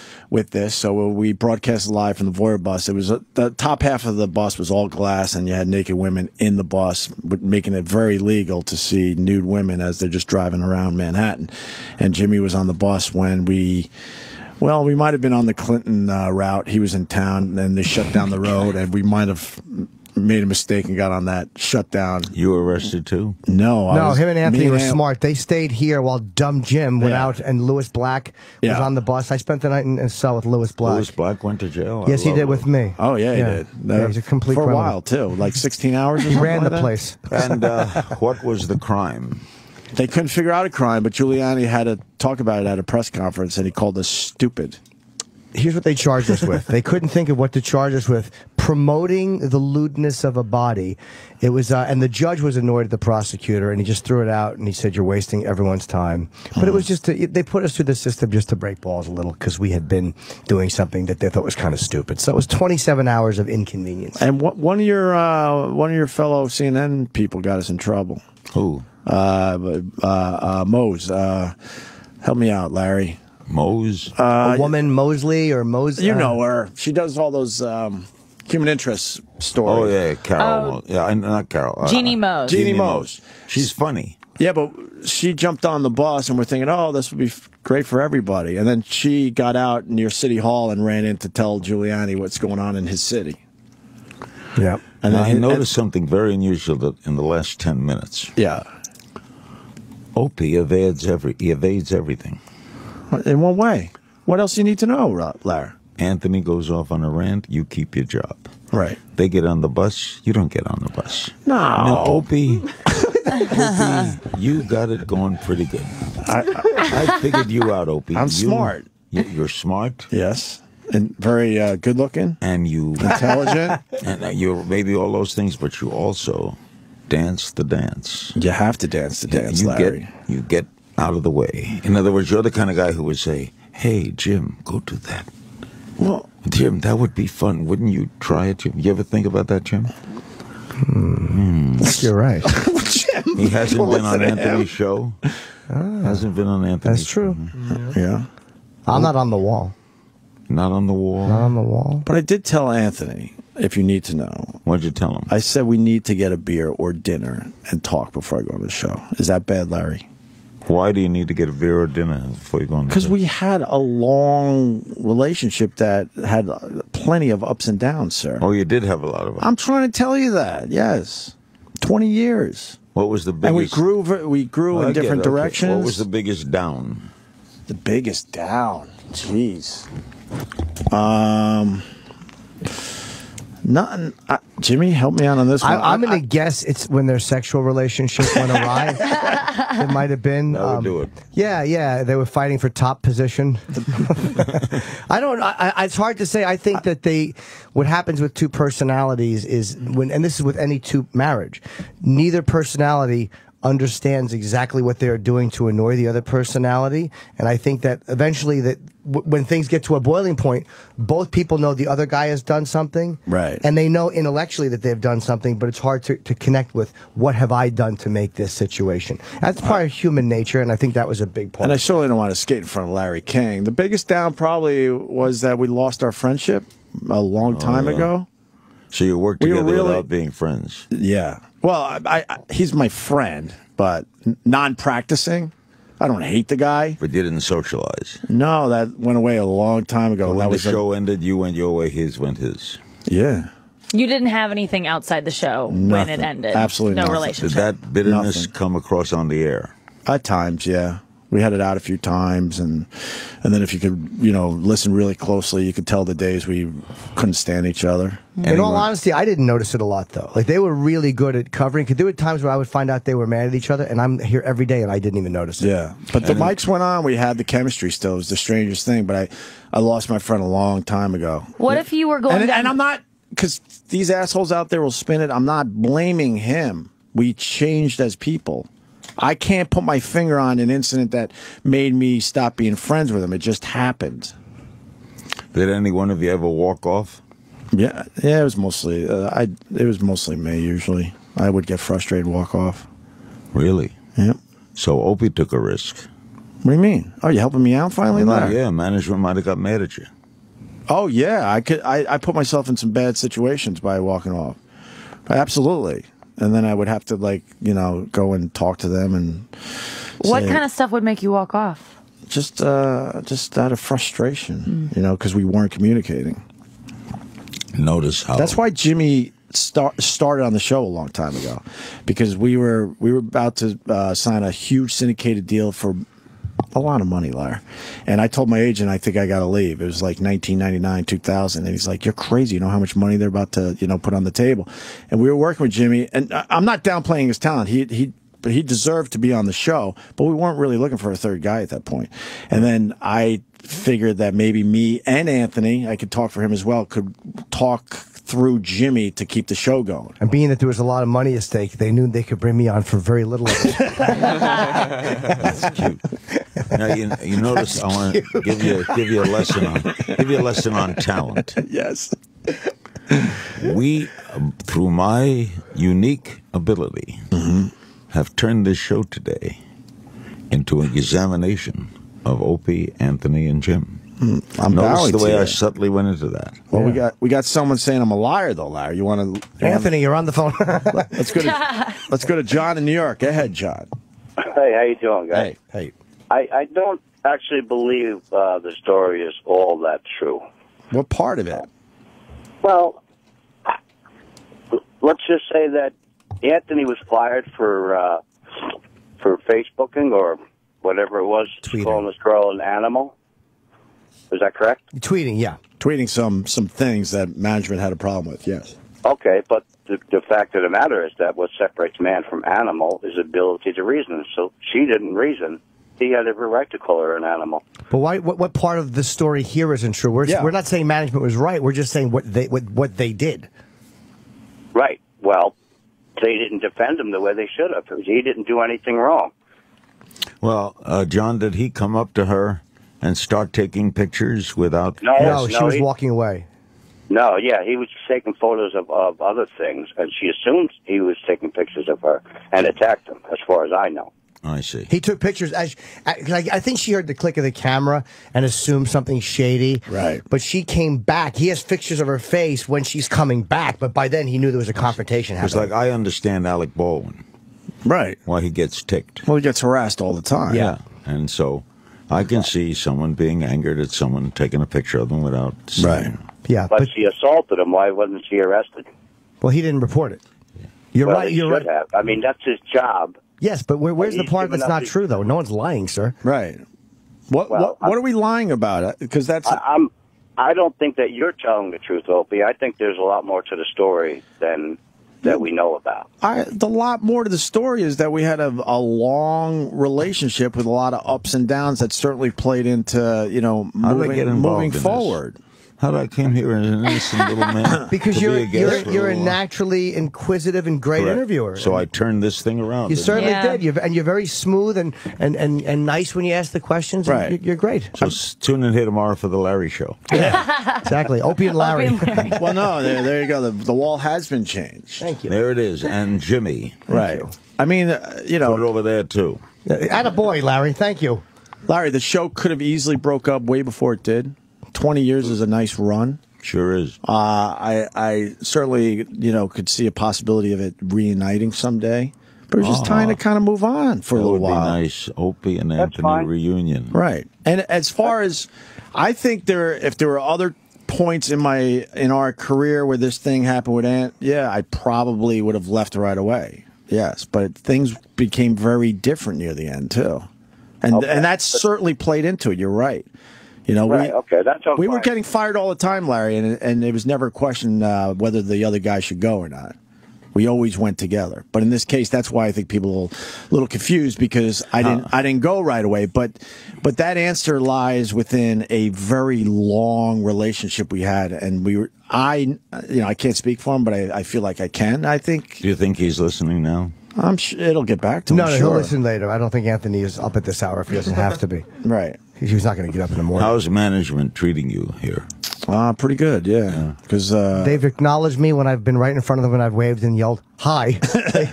S1: we broadcast live from the Voyeur Bus. It was the top half of the bus was all glass, and you had naked women in the bus, making it very legal to see nude women as they're just driving around Manhattan. And Jimmy was on the bus when we might have been on the Clinton route. He was in town, and they shut down the road, and we might have made a mistake and got on that shutdown.
S5: You were arrested too?
S1: No,
S4: him and Anthony were smart. They stayed here while Dumb Jim went out, and Lewis Black was on the bus. I spent the night in cell with Lewis Black.
S5: Lewis Black went to jail?
S4: Yes, he did with me.
S1: Oh, yeah, he did.
S4: Yeah, he's a complete
S1: for
S4: criminal.
S1: a while, too. Like 16 hours or
S4: He
S1: something
S4: ran
S1: like
S4: the
S1: that?
S4: place.
S5: And what was the crime?
S1: They couldn't figure out a crime, but Giuliani had to talk about it at a press conference, and he called us stupid.
S4: Here's what they charged us with. They couldn't think of what to charge us with. Promoting the lewdness of a body. It was, and the judge was annoyed at the prosecutor, and he just threw it out, and he said, "You're wasting everyone's time." But it was just, they put us through the system just to break balls a little, because we had been doing something that they thought was kind of stupid. So it was 27 hours of inconvenience.
S1: And one of your fellow CNN people got us in trouble.
S5: Who?
S1: Mose. Help me out, Larry.
S5: Mose?
S4: A woman, Mosley or Mose?
S1: You know her. She does all those human interest stories.
S5: Oh, yeah, Carol. Yeah, not Carol.
S3: Jeannie Mose.
S1: Jeannie Mose.
S5: She's funny.
S1: Yeah, but she jumped on the bus, and we're thinking, oh, this would be great for everybody. And then she got out near City Hall and ran in to tell Giuliani what's going on in his city.
S4: Yeah.
S1: And
S5: Now,
S1: then
S5: I noticed something very unusual in the last 10 minutes.
S1: Yeah.
S5: Opie evades everything.
S1: In what way? What else do you need to know, Larry?
S5: Anthony goes off on a rant, you keep your job.
S1: Right.
S5: They get on the bus, you don't get on the bus.
S1: No.
S5: Now, Opie, you got it going pretty good. I figured you out, Opie.
S1: I'm smart.
S5: You're smart.
S1: Yes. And very good looking.
S5: And you
S1: intelligent.
S5: And you're maybe all those things, but you also dance the dance.
S1: You have to dance the dance, Larry.
S5: You get out of the way. In other words, you're the kind of guy who would say, "Hey, Jim, go do that."
S1: Well,
S5: Jim, that would be fun. Wouldn't you try it, Jim? You ever think about that, Jim?
S4: You're right.
S1: Jim,
S5: he hasn't been on Anthony's show. Hasn't been on Anthony's
S4: show.
S1: That's true. Yeah.
S4: I'm not on the wall.
S5: Not on the wall?
S4: Not on the wall.
S1: But I did tell Anthony, if you need to know.
S5: What'd you tell him?
S1: I said we need to get a beer or dinner and talk before I go on the show. Is that bad, Larry?
S5: Why do you need to get a beer or dinner before you go on the show?
S1: Because we had a long relationship that had plenty of ups and downs, sir.
S5: Oh, you did have a lot of them.
S1: I'm trying to tell you that, yes. 20 years.
S5: What was the biggest...
S1: And we grew in different directions.
S5: What was the biggest down?
S1: The biggest down? Jeez. Nothing. Jimmy, help me out on this one.
S4: I'm going to guess it's when their sexual relationship went awry. It might have been.
S5: That would do it.
S4: Yeah. They were fighting for top position. I don't. It's hard to say. I think that what happens with two personalities is and this is with any marriage, neither personality understands exactly what they're doing to annoy the other personality, and I think that eventually when things get to a boiling point, both people know the other guy has done something,
S1: right?
S4: And they know intellectually that they've done something, but it's hard to connect with what have I done to make this situation. That's part of human nature, and I think that was a big part.
S1: And I surely don't want to skate in front of Larry King. The biggest down probably was that we lost our friendship a long time ago.
S5: So you worked together without being friends.
S1: Yeah. Well, he's my friend, but non-practicing. I don't hate the guy.
S5: But you didn't socialize.
S1: No, that went away a long time ago.
S5: So when
S1: that
S5: the
S1: was
S5: show ended, you went your way, his went his.
S1: Yeah.
S3: You didn't have anything outside the show when it ended.
S1: Absolutely
S3: no
S1: nothing.
S3: relationship.
S5: Did that bitterness come across on the air?
S1: At times, yeah. We had it out a few times, and then if you could, listen really closely, you could tell the days we couldn't stand each other.
S4: In all honesty, I didn't notice it a lot, though. Like, they were really good at covering. Because there were times where I would find out they were mad at each other, and I'm here every day, and I didn't even notice it.
S1: Yeah, but the mics went on. We had the chemistry still. It was the strangest thing, but I lost my friend a long time ago.
S3: What if you were going
S1: and I'm not, because these assholes out there will spin it, I'm not blaming him. We changed as people. I can't put my finger on an incident that made me stop being friends with him. It just happened.
S5: Did any one of you ever walk off?
S1: Yeah. It was mostly it was mostly me. Usually, I would get frustrated, and walk off.
S5: Really?
S1: Yep.
S5: So Opie took a risk.
S1: What do you mean? Oh, you helping me out finally, Larry?
S5: Yeah, management might have got mad at you.
S1: Oh yeah, I put myself in some bad situations by walking off. Absolutely. And then I would have to, go and talk to them and
S3: what kind of stuff would make you walk off?
S1: Just out of frustration, because we weren't communicating.
S5: Notice how.
S1: That's why Jimmy started on the show a long time ago, because we were about to sign a huge syndicated deal for a lot of money, Larry. And I told my agent, I think I got to leave. It was like 1999, 2000. And he's like, you're crazy. You know how much money they're about to, put on the table. And we were working with Jimmy, and I'm not downplaying his talent. But he deserved to be on the show, but we weren't really looking for a third guy at that point. And then I figured that maybe me and Anthony, I could talk for him as well, could talk through Jimmy to keep the show going.
S4: And being that there was a lot of money at stake, they knew they could bring me on for very little of it.
S5: That's cute. Now you notice I want to give you a lesson on talent.
S1: Yes.
S5: We, through my unique ability, have turned this show today into an examination of Opie, Anthony, and Jim. Notice the way I subtly went into that.
S1: Well, we got someone saying I'm a liar, though, Larry. You want to?
S4: Anthony, you're on the phone.
S1: Let's go to John in New York. Go ahead, John.
S6: Hey, how you doing, guys?
S1: Hey.
S6: I don't actually believe the story is all that true.
S1: What part of it?
S6: Well, let's just say that Anthony was fired for Facebooking or whatever it was,
S4: tweeting,
S6: calling this girl an animal. Is that correct?
S4: Tweeting, yeah.
S1: tweeting some things that management had a problem with. Yes.
S6: Okay, but the fact of the matter is that what separates man from animal is ability to reason. So she didn't reason. He had every right to call her an animal.
S4: But why? What part of the story here isn't true? We're not saying management was right. We're just saying what they did.
S6: Right. Well, they didn't defend him the way they should have. He didn't do anything wrong.
S5: Well, John, did he come up to her and start taking pictures without...
S4: No, she was walking away.
S6: No, yeah, he was taking photos of other things, and she assumed he was taking pictures of her and attacked him, as far as I know.
S5: I see.
S4: He took pictures. I think she heard the click of the camera and assumed something shady.
S1: Right.
S4: But she came back. He has pictures of her face when she's coming back, but by then he knew there was a confrontation happening.
S5: It's like, I understand Alec Baldwin.
S1: Right.
S5: Why he gets ticked.
S1: Well, he gets harassed all the time.
S5: Yeah. And so I can see someone being angered at someone taking a picture of them without saying.
S1: Right.
S4: Yeah,
S6: but she assaulted him. Why wasn't she arrested?
S4: Well, he didn't report it. You're right.
S6: You're right. Have. I mean, that's his job.
S4: Yes, but where's the part that's not true, though? No one's lying, sir.
S1: Right. What are we lying about? Because that's...
S6: I don't think that you're telling the truth, Opie. I think there's a lot more to the story than that we know about.
S1: The lot more to the story is that we had a long relationship with a lot of ups and downs that certainly played into, moving forward.
S5: How did I came here as an innocent little man?
S4: Because you're a naturally inquisitive and great interviewer.
S5: So I turned this thing around.
S4: You certainly did. And you're very smooth and nice when you ask the questions.
S1: Right.
S4: You're great.
S5: So tune in here tomorrow for the Larry Show.
S4: Yeah, exactly. Opie and Larry.
S1: Well, no, there you go. The wall has been changed.
S4: Thank you.
S5: There it is. And Jimmy.
S1: Right. I mean,
S5: Put it over there, too.
S4: Attaboy, Larry. Thank you.
S1: Larry, the show could have easily broke up way before it did. 20 years is a nice run.
S5: Sure is.
S1: I certainly, could see a possibility of it reuniting someday. But it was just time to kind of move on for a little while.
S5: That would be nice. Opie and Anthony reunion.
S1: Right. And as far as, I think if there were other points in our career where this thing happened with Ant, I probably would have left right away. Yes. But things became very different near the end, too. And that certainly played into it. You're right.
S6: Right, that's okay.
S1: We were getting fired all the time, Larry, and it was never a question whether the other guy should go or not. We always went together. But in this case, that's why I think people are a little confused, because I didn't go right away. But that answer lies within a very long relationship we had, and I can't speak for him, but I feel like I can. I think.
S5: Do you think he's listening now?
S1: I'm sure it'll get back to him.
S4: No, he'll listen later. I don't think Anthony is up at this hour if he doesn't have to be.
S1: Right.
S4: He's not going to get up in the morning.
S5: How's management treating you here?
S1: Pretty good, yeah. Because
S4: they've acknowledged me when I've been right in front of them and I've waved and yelled hi.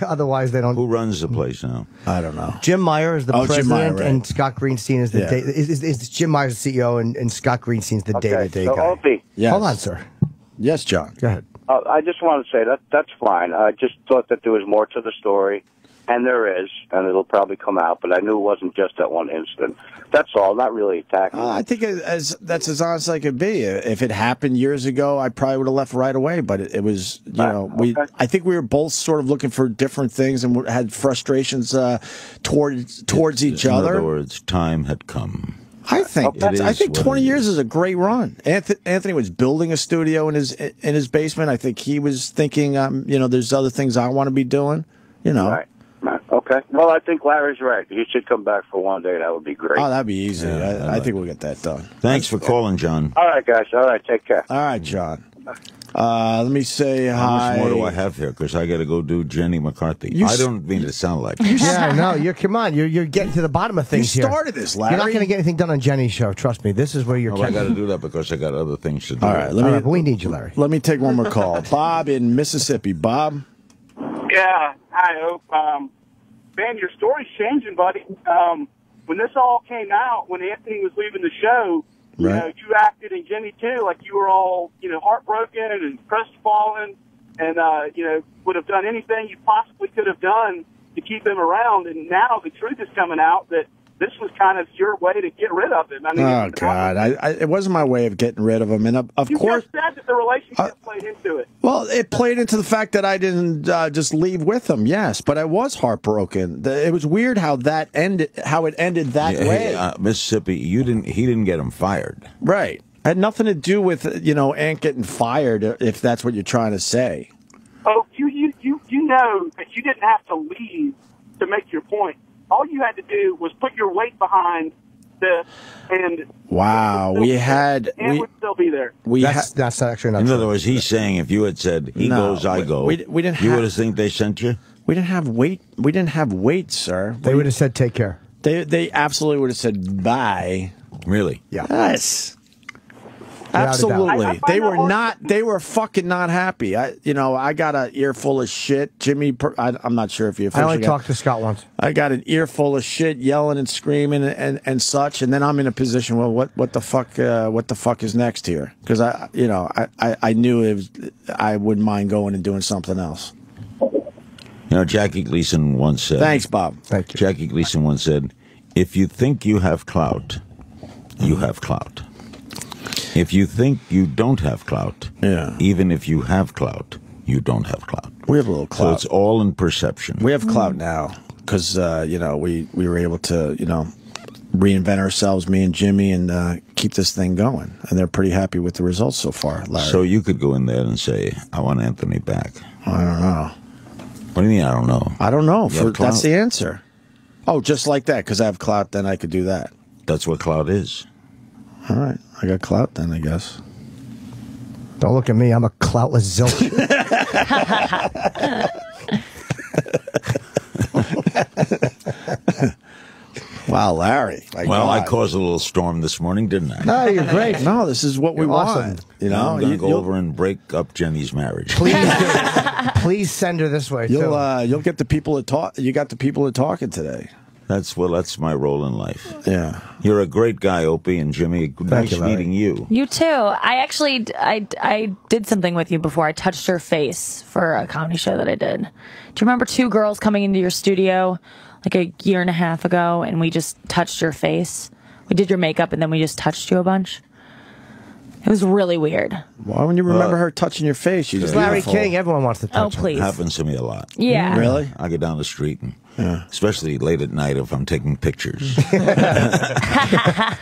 S4: Otherwise, they don't.
S5: Who runs the place now?
S1: I don't know.
S4: Jim Meyer is the president,
S1: Meyer, right.
S4: and Scott Greenstein is the is Jim Meyer's the CEO, and Scott Greenstein's the day-to-day guy.
S6: Opie.
S1: Yes.
S4: Hold on, sir.
S1: Yes, John.
S4: Go ahead.
S6: I just want to say that's fine. I just thought that there was more to the story. And there is, and it'll probably come out, but I knew it wasn't just that one incident. That's all, not really attacking.
S1: I think that's as honest as I could be. If it happened years ago, I probably would have left right away, but it was, I think we were both sort of looking for different things and had frustrations towards each other.
S5: In other words, time had come.
S1: I think 20 years is a great run. Anthony was building a studio in his basement. I think he was thinking, there's other things I want to be doing,
S6: Right. Okay. Well, I think Larry's right. He should come back for one day. That would be great.
S1: Oh, that'd be easy. I think we'll get that done.
S5: Thanks for calling, John.
S6: All right, guys. All right. Take care.
S1: All right, John. Let me say hi.
S5: How much more do I have here? Because I got to go do Jenny McCarthy. I don't mean to sound like that.
S4: Yeah, no. You're getting to the bottom of things
S1: here.
S4: You
S1: started this, Larry.
S4: You're not going to get anything done on Jenny's show. Trust me. This is where you're.
S5: I got to do that because I got other things to do.
S1: All right.
S4: But we need you, Larry.
S1: Let me take one more call. Bob in Mississippi. Bob.
S7: Yeah. Hi, Hope. Man, your story's changing, buddy. When this all came out, when Anthony was leaving the show, you acted, and Jenny too, like you were all, heartbroken and crestfallen, and would have done anything you possibly could have done to keep him around. And now the truth is coming out that this was kind of your way to get rid of him. I mean,
S1: oh God, it wasn't my way of getting rid of him, and of course,
S7: you just said that the relationship played into it.
S1: Well, it played into the fact that I didn't just leave with him. Yes, but I was heartbroken. It was weird how that ended. How it ended that way.
S5: Mississippi, he didn't get him fired.
S1: Right. Had nothing to do with, Ant getting fired, if that's what you're trying to say.
S7: Oh, you know that you didn't have to leave to make your point. All you had to do was put your weight behind this, and
S1: wow,
S7: would still be there.
S4: That's actually not
S5: In
S4: true.
S5: other words, he's saying if you had said he goes, I go,
S1: we didn't
S5: you
S1: have,
S5: would have think they sent you.
S1: We didn't have weight. We didn't have weight, sir.
S4: They would have said, "Take care."
S1: They absolutely would have said bye.
S5: Really?
S4: Yeah.
S1: Yes.
S4: Without a doubt.
S1: Absolutely.
S7: I find
S1: They
S7: that
S1: were
S7: hard-
S1: not. They were fucking not happy. I got an earful of shit. Jimmy, I'm not sure if you.
S4: I only talked to Scott once.
S1: I got an earful of shit, yelling and screaming and such, and then I'm in a position. Well, what the fuck is next here? Because I knew I wouldn't mind going and doing something else.
S5: Jackie Gleason once said.
S1: Thanks, Bob.
S4: Thank you.
S5: Jackie Gleason once said, "If you think you have clout, you have clout. If you think you don't have clout, even if you have clout, you don't have clout."
S1: We have a little clout.
S5: So it's all in perception.
S1: We have clout now because we were able to reinvent ourselves, me and Jimmy, and keep this thing going. And they're pretty happy with the results so far, Larry.
S5: So you could go in there and say, "I want Anthony back."
S1: I don't know.
S5: What do you mean? I don't know.
S1: I don't know.
S5: You have clout?
S1: That's the answer. Oh, just like that. Because I have clout, then I could do that.
S5: That's what clout is.
S1: All right. I got clout then, I guess.
S4: Don't look at me. I'm a cloutless zilch.
S1: Wow, Larry.
S5: Well, I caused a little storm this morning, didn't I?
S4: No, you're great.
S1: No, this is what we
S4: You're
S1: want.
S4: awesome.
S5: I'm going to go over and break up Jenny's marriage.
S4: Please do. Please send her this way, too.
S1: You'll get the people to talk. You got the people to talking today.
S5: That's my role in life.
S1: Yeah.
S5: You're a great guy, Opie, and Jimmy. Nice
S4: you, Larry.
S5: meeting you.
S3: You too. I did something with you before. I touched your face for a comedy show that I did. Do you remember two girls coming into your studio like a year and a half ago, and we just touched your face? We did your makeup, and then we just touched you a bunch. It was really weird.
S1: Why wouldn't you remember her touching your face? She's
S4: It's Larry
S1: beautiful.
S4: King. Everyone wants to
S3: Oh,
S4: touch him.
S3: please.
S5: Happens to me a lot.
S3: Yeah.
S1: Really?
S5: I get down the street, and especially late at night if I'm taking pictures.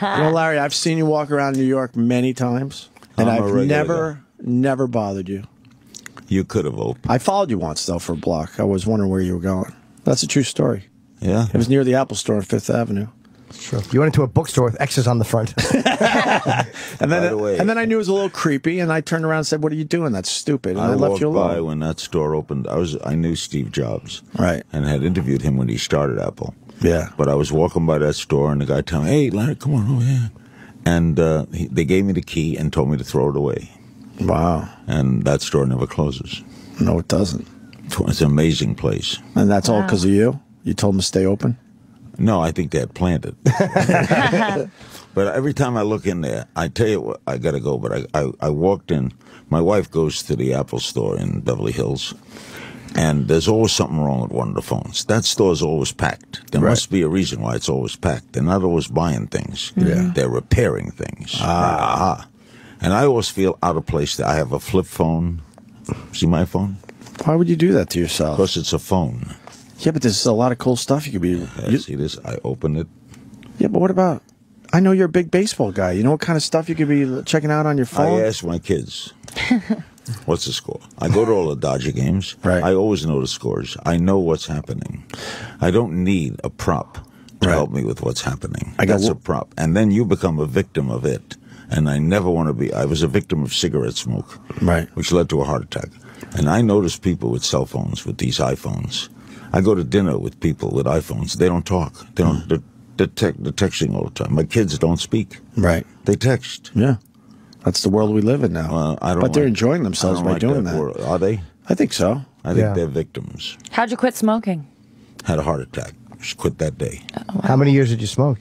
S1: Larry, I've seen you walk around New York many times, and
S5: I'm a
S1: I've
S5: regular
S1: never bothered you.
S5: You could have, Opie.
S1: I followed you once, though, for a block. I was wondering where you were going. That's a true story.
S5: Yeah?
S1: It was near the Apple Store on Fifth Avenue.
S4: True. You went into a bookstore with X's on the front.
S1: And then,
S5: By the way-
S1: and then I knew it was a little creepy, and I turned around and said, "What are you doing? That's stupid." And I, left
S5: walked
S1: you alone.
S5: by when that store opened. I knew Steve Jobs.
S1: Right.
S5: And had interviewed him when he started Apple.
S1: Yeah.
S5: But I was walking by that store, and the guy told me, "Hey, Larry, come on over here." And they gave me the key and told me to throw it away.
S1: Wow.
S5: And that store never closes.
S1: No, it doesn't.
S5: It's an amazing place.
S1: And that's all because of you? You told them to stay open?
S5: No, I think they had planned it. But every time I look in there, I tell you what, I got to go. But I walked in. My wife goes to the Apple store in Beverly Hills, and there's always something wrong with one of the phones. That store's always packed. There must be a reason why it's always packed. They're not always buying things.
S1: Yeah.
S5: They're repairing things. And I always feel out of place there. I have a flip phone. See my phone?
S1: Why would you do that to yourself?
S5: Because it's a phone.
S1: Yeah, but there's a lot of cool stuff you could be...
S5: See this? I open it.
S1: Yeah, but what about... I know you're a big baseball guy. You know what kind of stuff you could be checking out on your phone?
S5: I ask my kids, what's the score? I go to all the Dodger games.
S1: Right.
S5: I always know the scores. I know what's happening. I don't need a prop to help me with what's happening. That's a prop. And then you become a victim of it. And I never want to be. I was a victim of cigarette smoke.
S1: Right.
S5: Which led to a heart attack. And I notice people with cell phones, with these iPhones. I go to dinner with people with iPhones. They don't talk. They don't. They're texting all the time. My kids don't speak.
S1: Right.
S5: They text.
S1: Yeah. That's the world we live in now. But they're enjoying themselves by doing that.
S5: World. Are they?
S1: I think so.
S5: I think they're victims.
S3: How'd you quit smoking?
S5: Had a heart attack. Just quit that day.
S4: How many years did you smoke?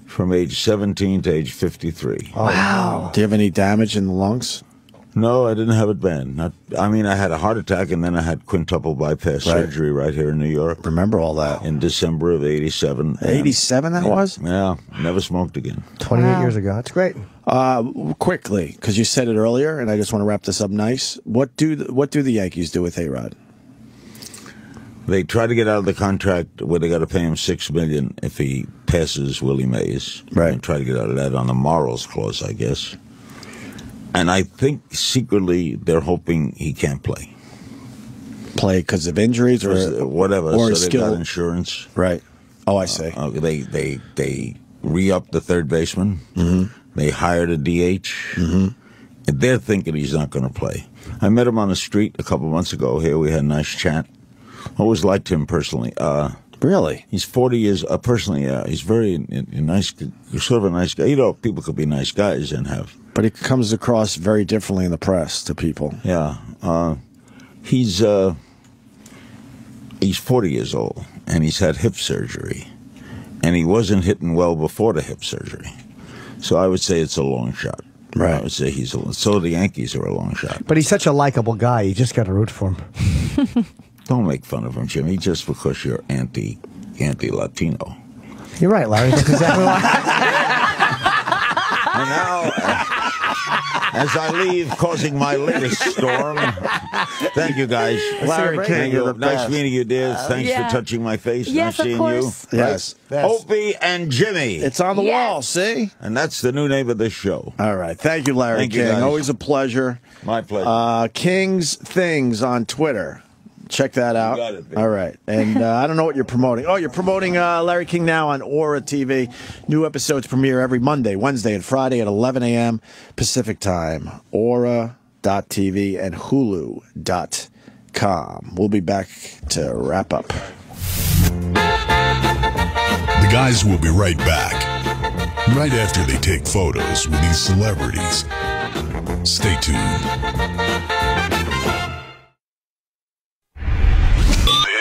S5: From age 17 to age 53.
S4: Oh, wow.
S1: Do you have any damage in the lungs?
S5: No, I didn't have it bad. I mean, I had a heart attack, and then I had quintuple bypass surgery right here in New York.
S1: Remember all that.
S5: In December of 87.
S1: 87 that was?
S5: Yeah. Never smoked again.
S4: 28 years ago. That's great.
S1: Quickly, because you said it earlier, and I just want to wrap this up nice. What do the Yankees do with A-Rod?
S5: They try to get out of the contract where they got to pay him $6 million if he passes Willie Mays.
S1: Right.
S5: And try to get out of that on the morals clause, I guess. And I think secretly they're hoping he can't play.
S1: Play because of injuries or
S5: whatever.
S1: Or
S5: so they
S1: skill.
S5: got insurance.
S1: Right. Oh, I see.
S5: They re-upped the third baseman.
S1: Mm-hmm.
S5: They hired a DH.
S1: Mm-hmm.
S5: And they're thinking he's not going to play. I met him on the street a couple months ago here. We had a nice chat. Always liked him personally.
S1: Really?
S5: He's 40 years, personally, he's very nice, sort of a nice guy. You know, people could be nice guys and have.
S1: But he comes across very differently in the press to people.
S5: Yeah. He's 40 years old, and he's had hip surgery. And he wasn't hitting well before the hip surgery. So I would say it's a long shot.
S1: Right.
S5: I would say so the Yankees are a long shot.
S4: But he's such a likable guy. You just got to root for him.
S5: Don't make fun of him, Jimmy, just because you're anti-Latino.
S4: You're right, Larry. That's exactly why.
S5: And now, as I leave, causing my latest storm, thank you, guys.
S1: Larry King, you're the
S5: nice
S1: best.
S5: meeting you, dear. Thanks
S3: yeah.
S5: for touching my face.
S3: Yes,
S5: nice
S3: of
S5: seeing
S3: course.
S5: you.
S1: Yes.
S5: Opie and Jimmy.
S1: It's on the
S3: Yes.
S1: wall, see?
S5: And that's the new name of this show.
S1: All right. Thank you, Larry
S5: Thank you,
S1: King.
S5: guys.
S1: Always a pleasure.
S5: My pleasure.
S1: King's Things on Twitter. Check that out.
S5: You got it, baby.
S1: All right. And I don't know what you're promoting. Oh, you're promoting Larry King Now on Aura TV. New episodes premiere every Monday, Wednesday, and Friday at 11 a.m. Pacific Time. Aura.tv and Hulu.com. We'll be back to wrap up.
S8: The guys will be right back. Right after they take photos with these celebrities. Stay tuned.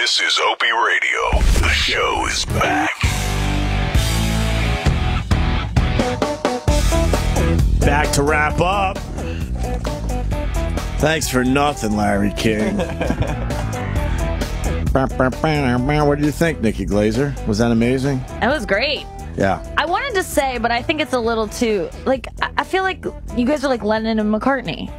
S8: This is Opie Radio. The show is back.
S1: Back to wrap up. Thanks for nothing, Larry King. What did you think, Nikki Glazer? Was that amazing?
S3: That was great.
S1: Yeah.
S3: I wanted to say, but I think it's a little too, like, I feel like you guys are like Lennon and McCartney.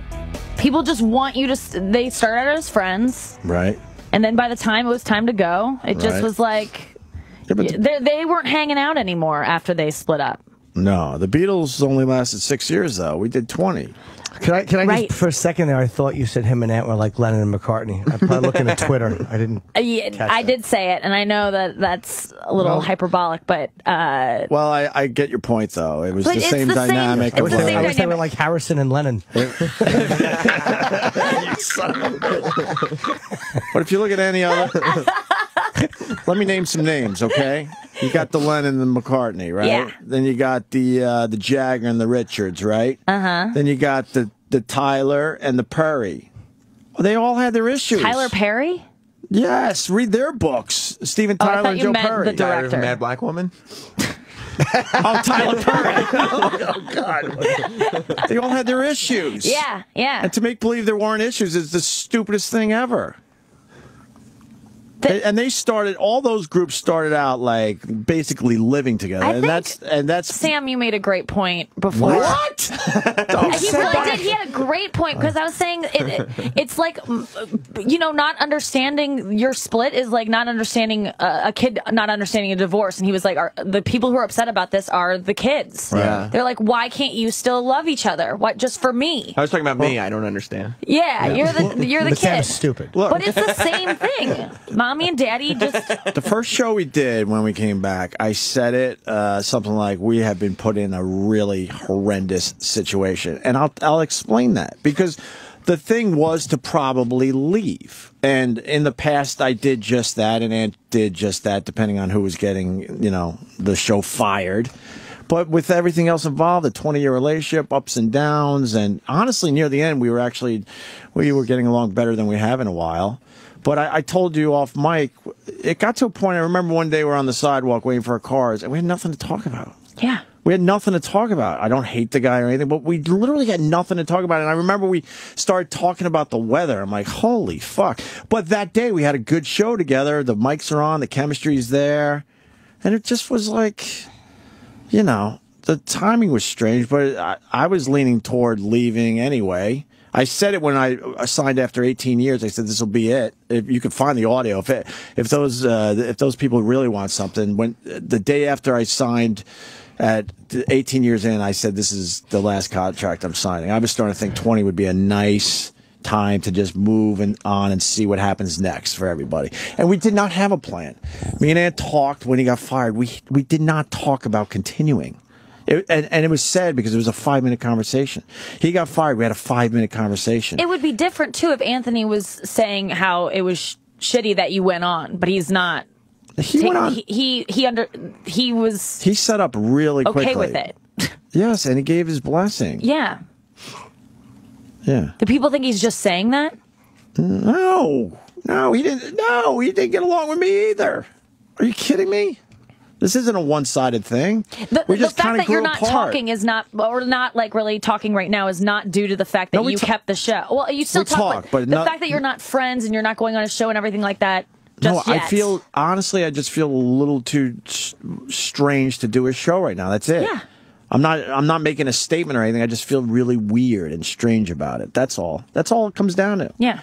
S3: People just want you to, they start out as friends.
S1: Right.
S3: And then by the time it was time to go, it just
S1: Right.
S3: was like,
S1: Yeah, but
S3: they weren't hanging out anymore after they split up.
S1: no, the Beatles only lasted 6 years, though. We did 20.
S4: Can I
S3: Right.
S4: just, for a second there, I thought you said him and Ant were like Lennon and McCartney. I'm probably looking at Twitter. I didn't.
S3: Yeah,
S4: catch
S3: I
S4: that.
S3: did say it, and I know that that's a little hyperbolic, but
S1: Well, I get your point, though. It was
S3: But
S1: the
S3: it's
S1: same
S3: the same-
S1: dynamic.
S3: it's
S4: I wish
S3: the
S4: they,
S3: same
S4: I wish they were
S3: dynamic.
S4: like Harrison and Lennon.
S1: But if you look at any other... Let me name some names, okay? You got the Lennon and the McCartney, right?
S3: Yeah.
S1: Then you got the Jagger and the Richards, right?
S3: Uh-huh.
S1: Then you got the Tyler and the Perry. Well, they all had their issues.
S3: Tyler Perry?
S1: Yes, read their books. Steven
S3: I
S1: Tyler
S3: thought
S1: and
S3: you
S1: Joe
S3: meant
S1: Perry.
S3: the
S2: Diary of a
S3: director.
S2: Mad Black Woman.
S1: Oh, Tyler Perry. Oh, God. They all had their issues.
S3: Yeah, yeah.
S1: And to make believe there weren't issues is the stupidest thing ever. And they started, all those groups started out like basically living together.
S3: I
S1: and
S3: think
S1: that's
S3: Sam, you made a great point before.
S1: What?
S3: He really did. He had a great point because I was saying it's like, you know, not understanding your split is like not understanding a kid, not understanding a divorce. And he was like, the people who are upset about this are the kids.
S2: Yeah.
S3: They're like, why can't you still love each other? What, just for me?
S2: I was talking about me. I don't understand.
S3: Yeah, you're the
S4: But
S3: kid.
S4: Sam's stupid.
S3: But it's the same thing. Mommy and daddy just.
S1: the first show we did when we came back. I said it something like, "We have been put in a really horrendous situation," and I'll explain that because the thing was to probably leave. And in the past, I did just that, and Ant did just that, depending on who was getting, you know, the show fired. But with everything else involved, a 20-year relationship, ups and downs, and honestly, near the end, we were getting along better than we have in a while. But I told you off mic, it got to a point, I remember one day we were on the sidewalk waiting for our cars, and we had nothing to talk about.
S3: Yeah.
S1: We had nothing to talk about. I don't hate the guy or anything, but we literally had nothing to talk about. And I remember we started talking about the weather. I'm like, holy fuck. But that day we had a good show together. The mics are on, the chemistry's there. And it just was like, you know, the timing was strange, but I was leaning toward leaving anyway. I said it when I signed after 18 years. I said this will be it. If you can find the audio, if those people really want something. When the day after I signed At 18 years in, I said, this is the last contract I'm signing. I was starting to think 20 would be a nice time to just move on and see what happens next for everybody. And we did not have a plan. Me and Ant talked when he got fired. We did not talk about continuing. And it was sad because it was a 5-minute conversation. He got fired. We had a 5-minute conversation.
S3: It would be different, too, if Anthony was saying how it was shitty that you went on, but he's not.
S1: He went on.
S3: He was.
S1: He set up really quickly.
S3: Okay with it.
S1: Yes, and he gave his blessing.
S3: Yeah.
S1: Yeah.
S3: Do people think he's just saying that?
S1: No, he didn't. No, he didn't get along with me either. Are you kidding me? This isn't a one-sided thing.
S3: The
S1: just
S3: fact that you're
S1: grew
S3: not
S1: apart.
S3: talking is not, or not like really talking right now, is not due to the fact that you kept the show. Well, you still talk, but the fact that you're not friends and you're not going on a show and everything like that. Just yet.
S1: I feel honestly, I just feel a little too strange to do a show right now. That's it.
S3: Yeah.
S1: I'm not making a statement or anything. I just feel really weird and strange about it. That's all. That's all it comes down to.
S3: Yeah.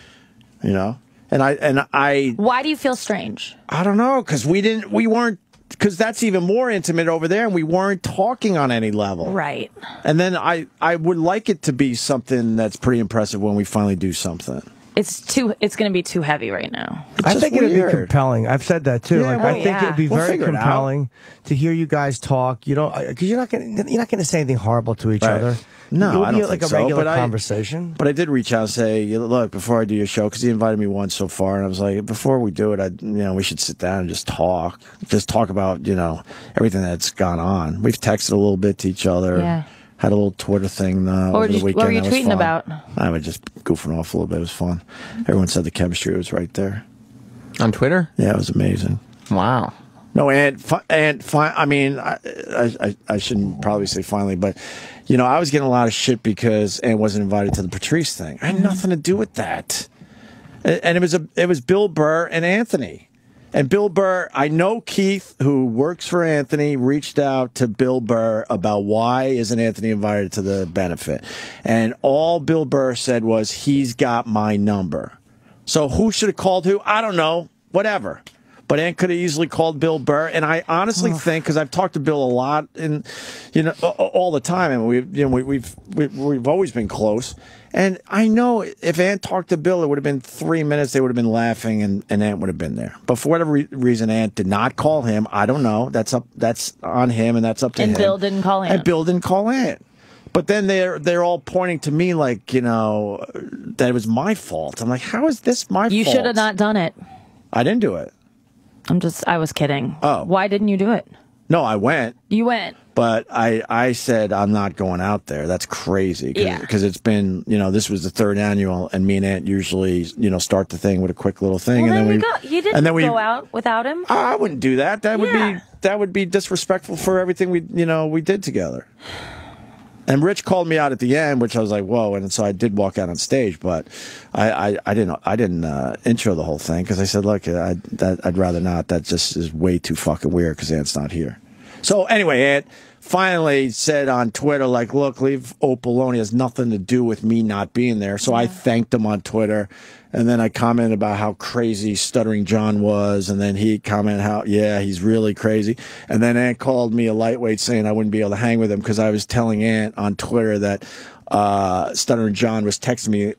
S1: You know, and I. Why
S3: do you feel strange?
S1: I don't know, because we weren't. Because that's even more intimate over there, and we weren't talking on any level.
S3: Right.
S1: And then I would like it to be something that's pretty impressive when we finally do something.
S3: It's going to be too heavy right now.
S4: I think it'd be compelling. I've said that too.
S1: Yeah,
S4: I think it'd be very compelling to hear you guys talk. You know, because you're not going to say anything horrible to each other.
S1: No,
S4: I don't think like a regular conversation.
S1: But I did reach out and say, look, before I do your show, because he invited me once so far, and I was like, before we do it, we should sit down and just talk about everything that's gone on. We've texted a little bit to each other.
S3: Yeah.
S1: Had a little Twitter thing over the weekend.
S3: What were you tweeting about?
S1: I was just goofing off a little bit. It was fun. Everyone said the chemistry was right there.
S2: On Twitter?
S1: Yeah, it was amazing.
S2: Wow.
S1: No, I mean, I shouldn't probably say finally, but, I was getting a lot of shit because Ant wasn't invited to the Patrice thing. I had nothing to do with that. And it was Bill Burr and Anthony. And Bill Burr, I know Keith, who works for Anthony, reached out to Bill Burr about why isn't Anthony invited to the benefit. And all Bill Burr said was, he's got my number. So who should have called who? I don't know. Whatever. But Ant could have easily called Bill Burr, and I honestly think, because I've talked to Bill a lot, and all the time, and we've always been close. And I know if Ant talked to Bill, it would have been 3 minutes. They would have been laughing, and Ant would have been there. But for whatever reason, Ant did not call him. I don't know. That's on him, and that's up to him.
S3: And Bill didn't call Ant.
S1: And Bill didn't call Ant. But then they're all pointing to me like that it was my fault. I'm like, how is this my fault?
S3: You should have not done it.
S1: I didn't do it.
S3: I was kidding.
S1: Oh.
S3: Why didn't you do it?
S1: No, I went.
S3: You went.
S1: But I said, I'm not going out there. That's crazy. Because it's been, this was the 3rd annual, and me and Ant usually, start the thing with a quick little thing.
S3: Well,
S1: and then
S3: you didn't go out without him?
S1: I wouldn't do that. That would be disrespectful for everything we did together. And Rich called me out at the end, which I was like, whoa. And so I did walk out on stage, but I didn't intro the whole thing because I said, look, I'd rather not. That just is way too fucking weird because Ant's not here. So anyway, Ant finally said on Twitter, like, look, leave Opie alone. It has nothing to do with me not being there. So I thanked him on Twitter. And then I commented about how crazy Stuttering John was. And then he commented how, yeah, he's really crazy. And then Ant called me a lightweight saying I wouldn't be able to hang with him because I was telling Ant on Twitter that Stuttering John was texting me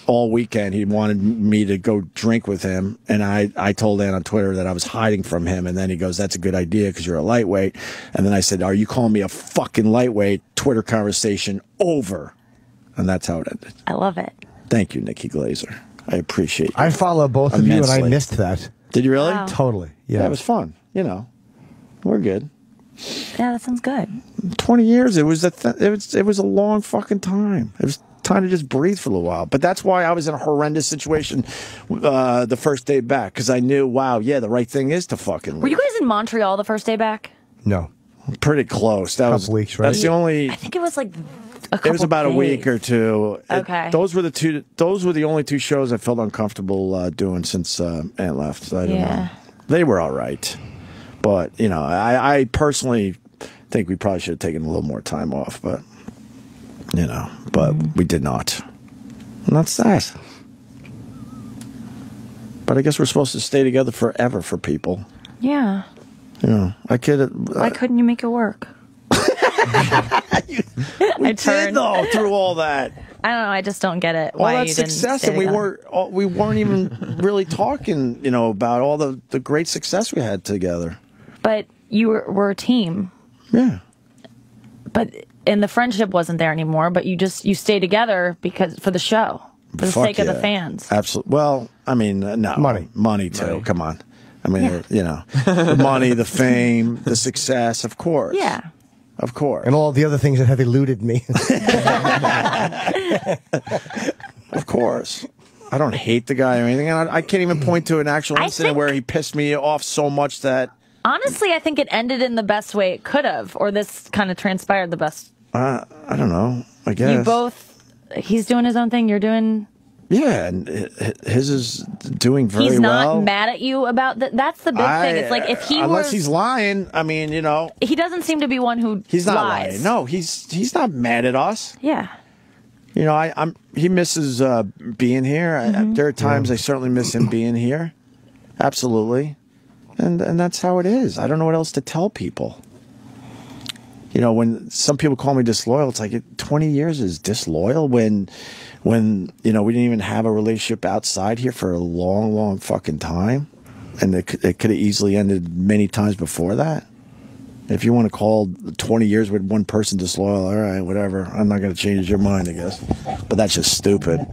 S1: all weekend. He wanted me to go drink with him. And I told Ant on Twitter that I was hiding from him. And then he goes, that's a good idea because you're a lightweight. And then I said, are you calling me a fucking lightweight? Twitter conversation over. And that's how it ended.
S3: I love it.
S1: Thank you, Nikki Glazer. I appreciate you.
S4: I follow both of you, and I missed that.
S1: Did you really?
S3: Wow.
S4: Totally. Yeah.
S1: It was fun. We're good.
S3: Yeah, that sounds good.
S1: 20 years. It was a long fucking time. It was time to just breathe for a little while. But that's why I was in a horrendous situation the first day back because I knew, wow, yeah, the right thing is to fucking leave.
S3: Were you guys in Montreal the first day back?
S4: No.
S1: Pretty close. That was
S4: weeks, right?
S1: That's the only.
S3: I think it was like a couple.
S1: It was about
S3: days.
S1: a week or two.
S3: Okay.
S1: Those were the only 2 shows I felt uncomfortable doing since Ant left. So I don't know. They were all right, but I personally think we probably should have taken a little more time off, but we did not. And that's that. But I guess we're supposed to stay together forever for people.
S3: Yeah.
S1: I could.
S3: Why couldn't you make it work? I turned.
S1: though, through all that.
S3: I don't know. I just don't get it.
S1: All
S3: Why
S1: that
S3: you didn't
S1: success,
S3: stay
S1: and we
S3: together.
S1: weren't even really talking, about all the great success we had together.
S3: But you were a team.
S1: Yeah.
S3: And the friendship wasn't there anymore. But you stay together for the show, for the sake of the fans.
S1: Absolutely. Well, I mean, no. Money too.
S2: Money.
S1: Come on. I mean, the money, the fame, the success, of course.
S3: Yeah.
S1: Of course.
S4: And all the other things that have eluded me.
S1: Of course. I don't hate the guy or anything. And I can't even point to an actual incident where he pissed me off so much that...
S3: Honestly, I think it ended in the best way it could have, or this kind of transpired the best.
S1: I don't know. I guess.
S3: He's doing his own thing, you're doing...
S1: Yeah, and his is doing very well.
S3: He's not mad at you about that. That's the big thing. It's like if he
S1: unless he's lying, I mean,
S3: he doesn't seem to be one who
S1: he's not
S3: lies.
S1: lying. No, he's not mad at us.
S3: Yeah.
S1: He misses being here. There are times I certainly miss him being here. Absolutely, and that's how it is. I don't know what else to tell people. When some people call me disloyal, it's like 20 years is disloyal when we didn't even have a relationship outside here for a long, long fucking time, and it could have easily ended many times before that. If you want to call 20 years with one person disloyal, all right, whatever. I'm not going to change your mind, I guess. But that's just stupid.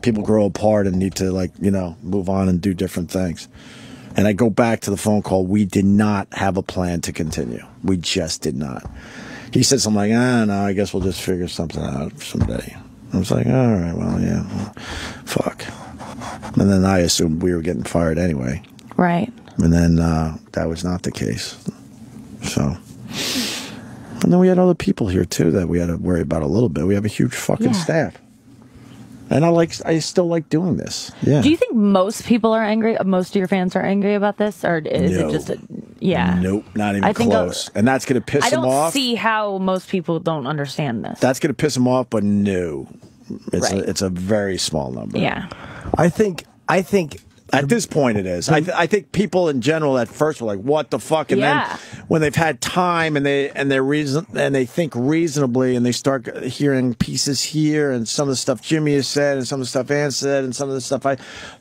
S1: People grow apart and need to move on and do different things. And I go back to the phone call. We did not have a plan to continue. We just did not. He said something like, no, I guess we'll just figure something out someday. I was like, all right, well, fuck. And then I assumed we were getting fired anyway.
S3: Right.
S1: And then that was not the case. So. And then we had other people here, too, that we had to worry about a little bit. We have a huge fucking staff. And I still like doing this. Yeah.
S3: Do you think most people are angry? Most of your fans are angry about this, or is it just
S1: Nope, not even close. And that's going to piss them off.
S3: I don't see how most people don't understand this.
S1: That's going to piss them off, but no, it's a very small number.
S3: Yeah.
S4: I think
S1: at this point it is. I think people in general at first were like, "What the fuck?" And then when they've had time and they think reasonably and they start hearing pieces here and some of the stuff Jimmy has said and some of the stuff Ann said and some of the stuff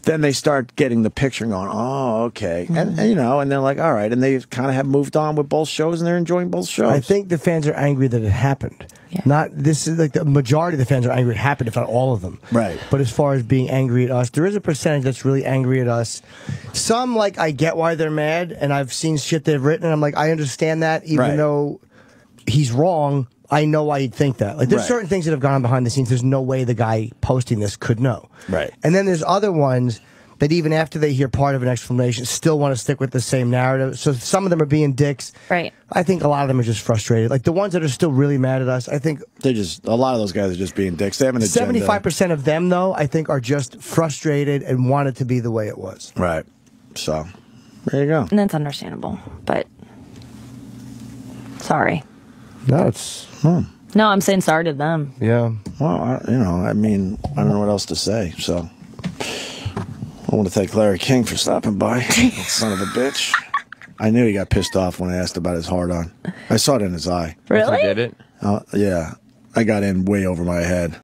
S1: then they start getting the picture and going, "Oh, okay," and they're like, "All right," and they kind of have moved on with both shows and they're enjoying both shows.
S4: I think the fans are angry that it happened. Yeah. This is like the majority of the fans are angry it happened, if not all of them.
S1: Right.
S4: But as far as being angry at us, there is a percentage that's really angry at us. Some, I get why they're mad, and I've seen shit they've written, and I'm like, I understand that, even though he's wrong, I know why he'd think that. There's certain things that have gone on behind the scenes, there's no way the guy posting this could know.
S1: Right.
S4: And then there's other ones that even after they hear part of an explanation, still want to stick with the same narrative. So some of them are being dicks.
S3: Right.
S4: I think a lot of them are just frustrated. The ones that are still really mad at us, I think...
S1: a lot of those guys are just being dicks. They have an agenda.
S4: 75% of them, though, I think are just frustrated and want it to be the way it was.
S1: Right. So, there you go.
S3: And that's understandable, but... Sorry.
S4: No, it's...
S3: No, I'm saying sorry to them.
S4: Yeah.
S1: Well, I don't know what else to say, so... I want to thank Larry King for stopping by. That son of a bitch. I knew he got pissed off when I asked about his hard-on. I saw it in his eye.
S3: Really?
S2: Did it?
S1: Yeah. I got in way over my head.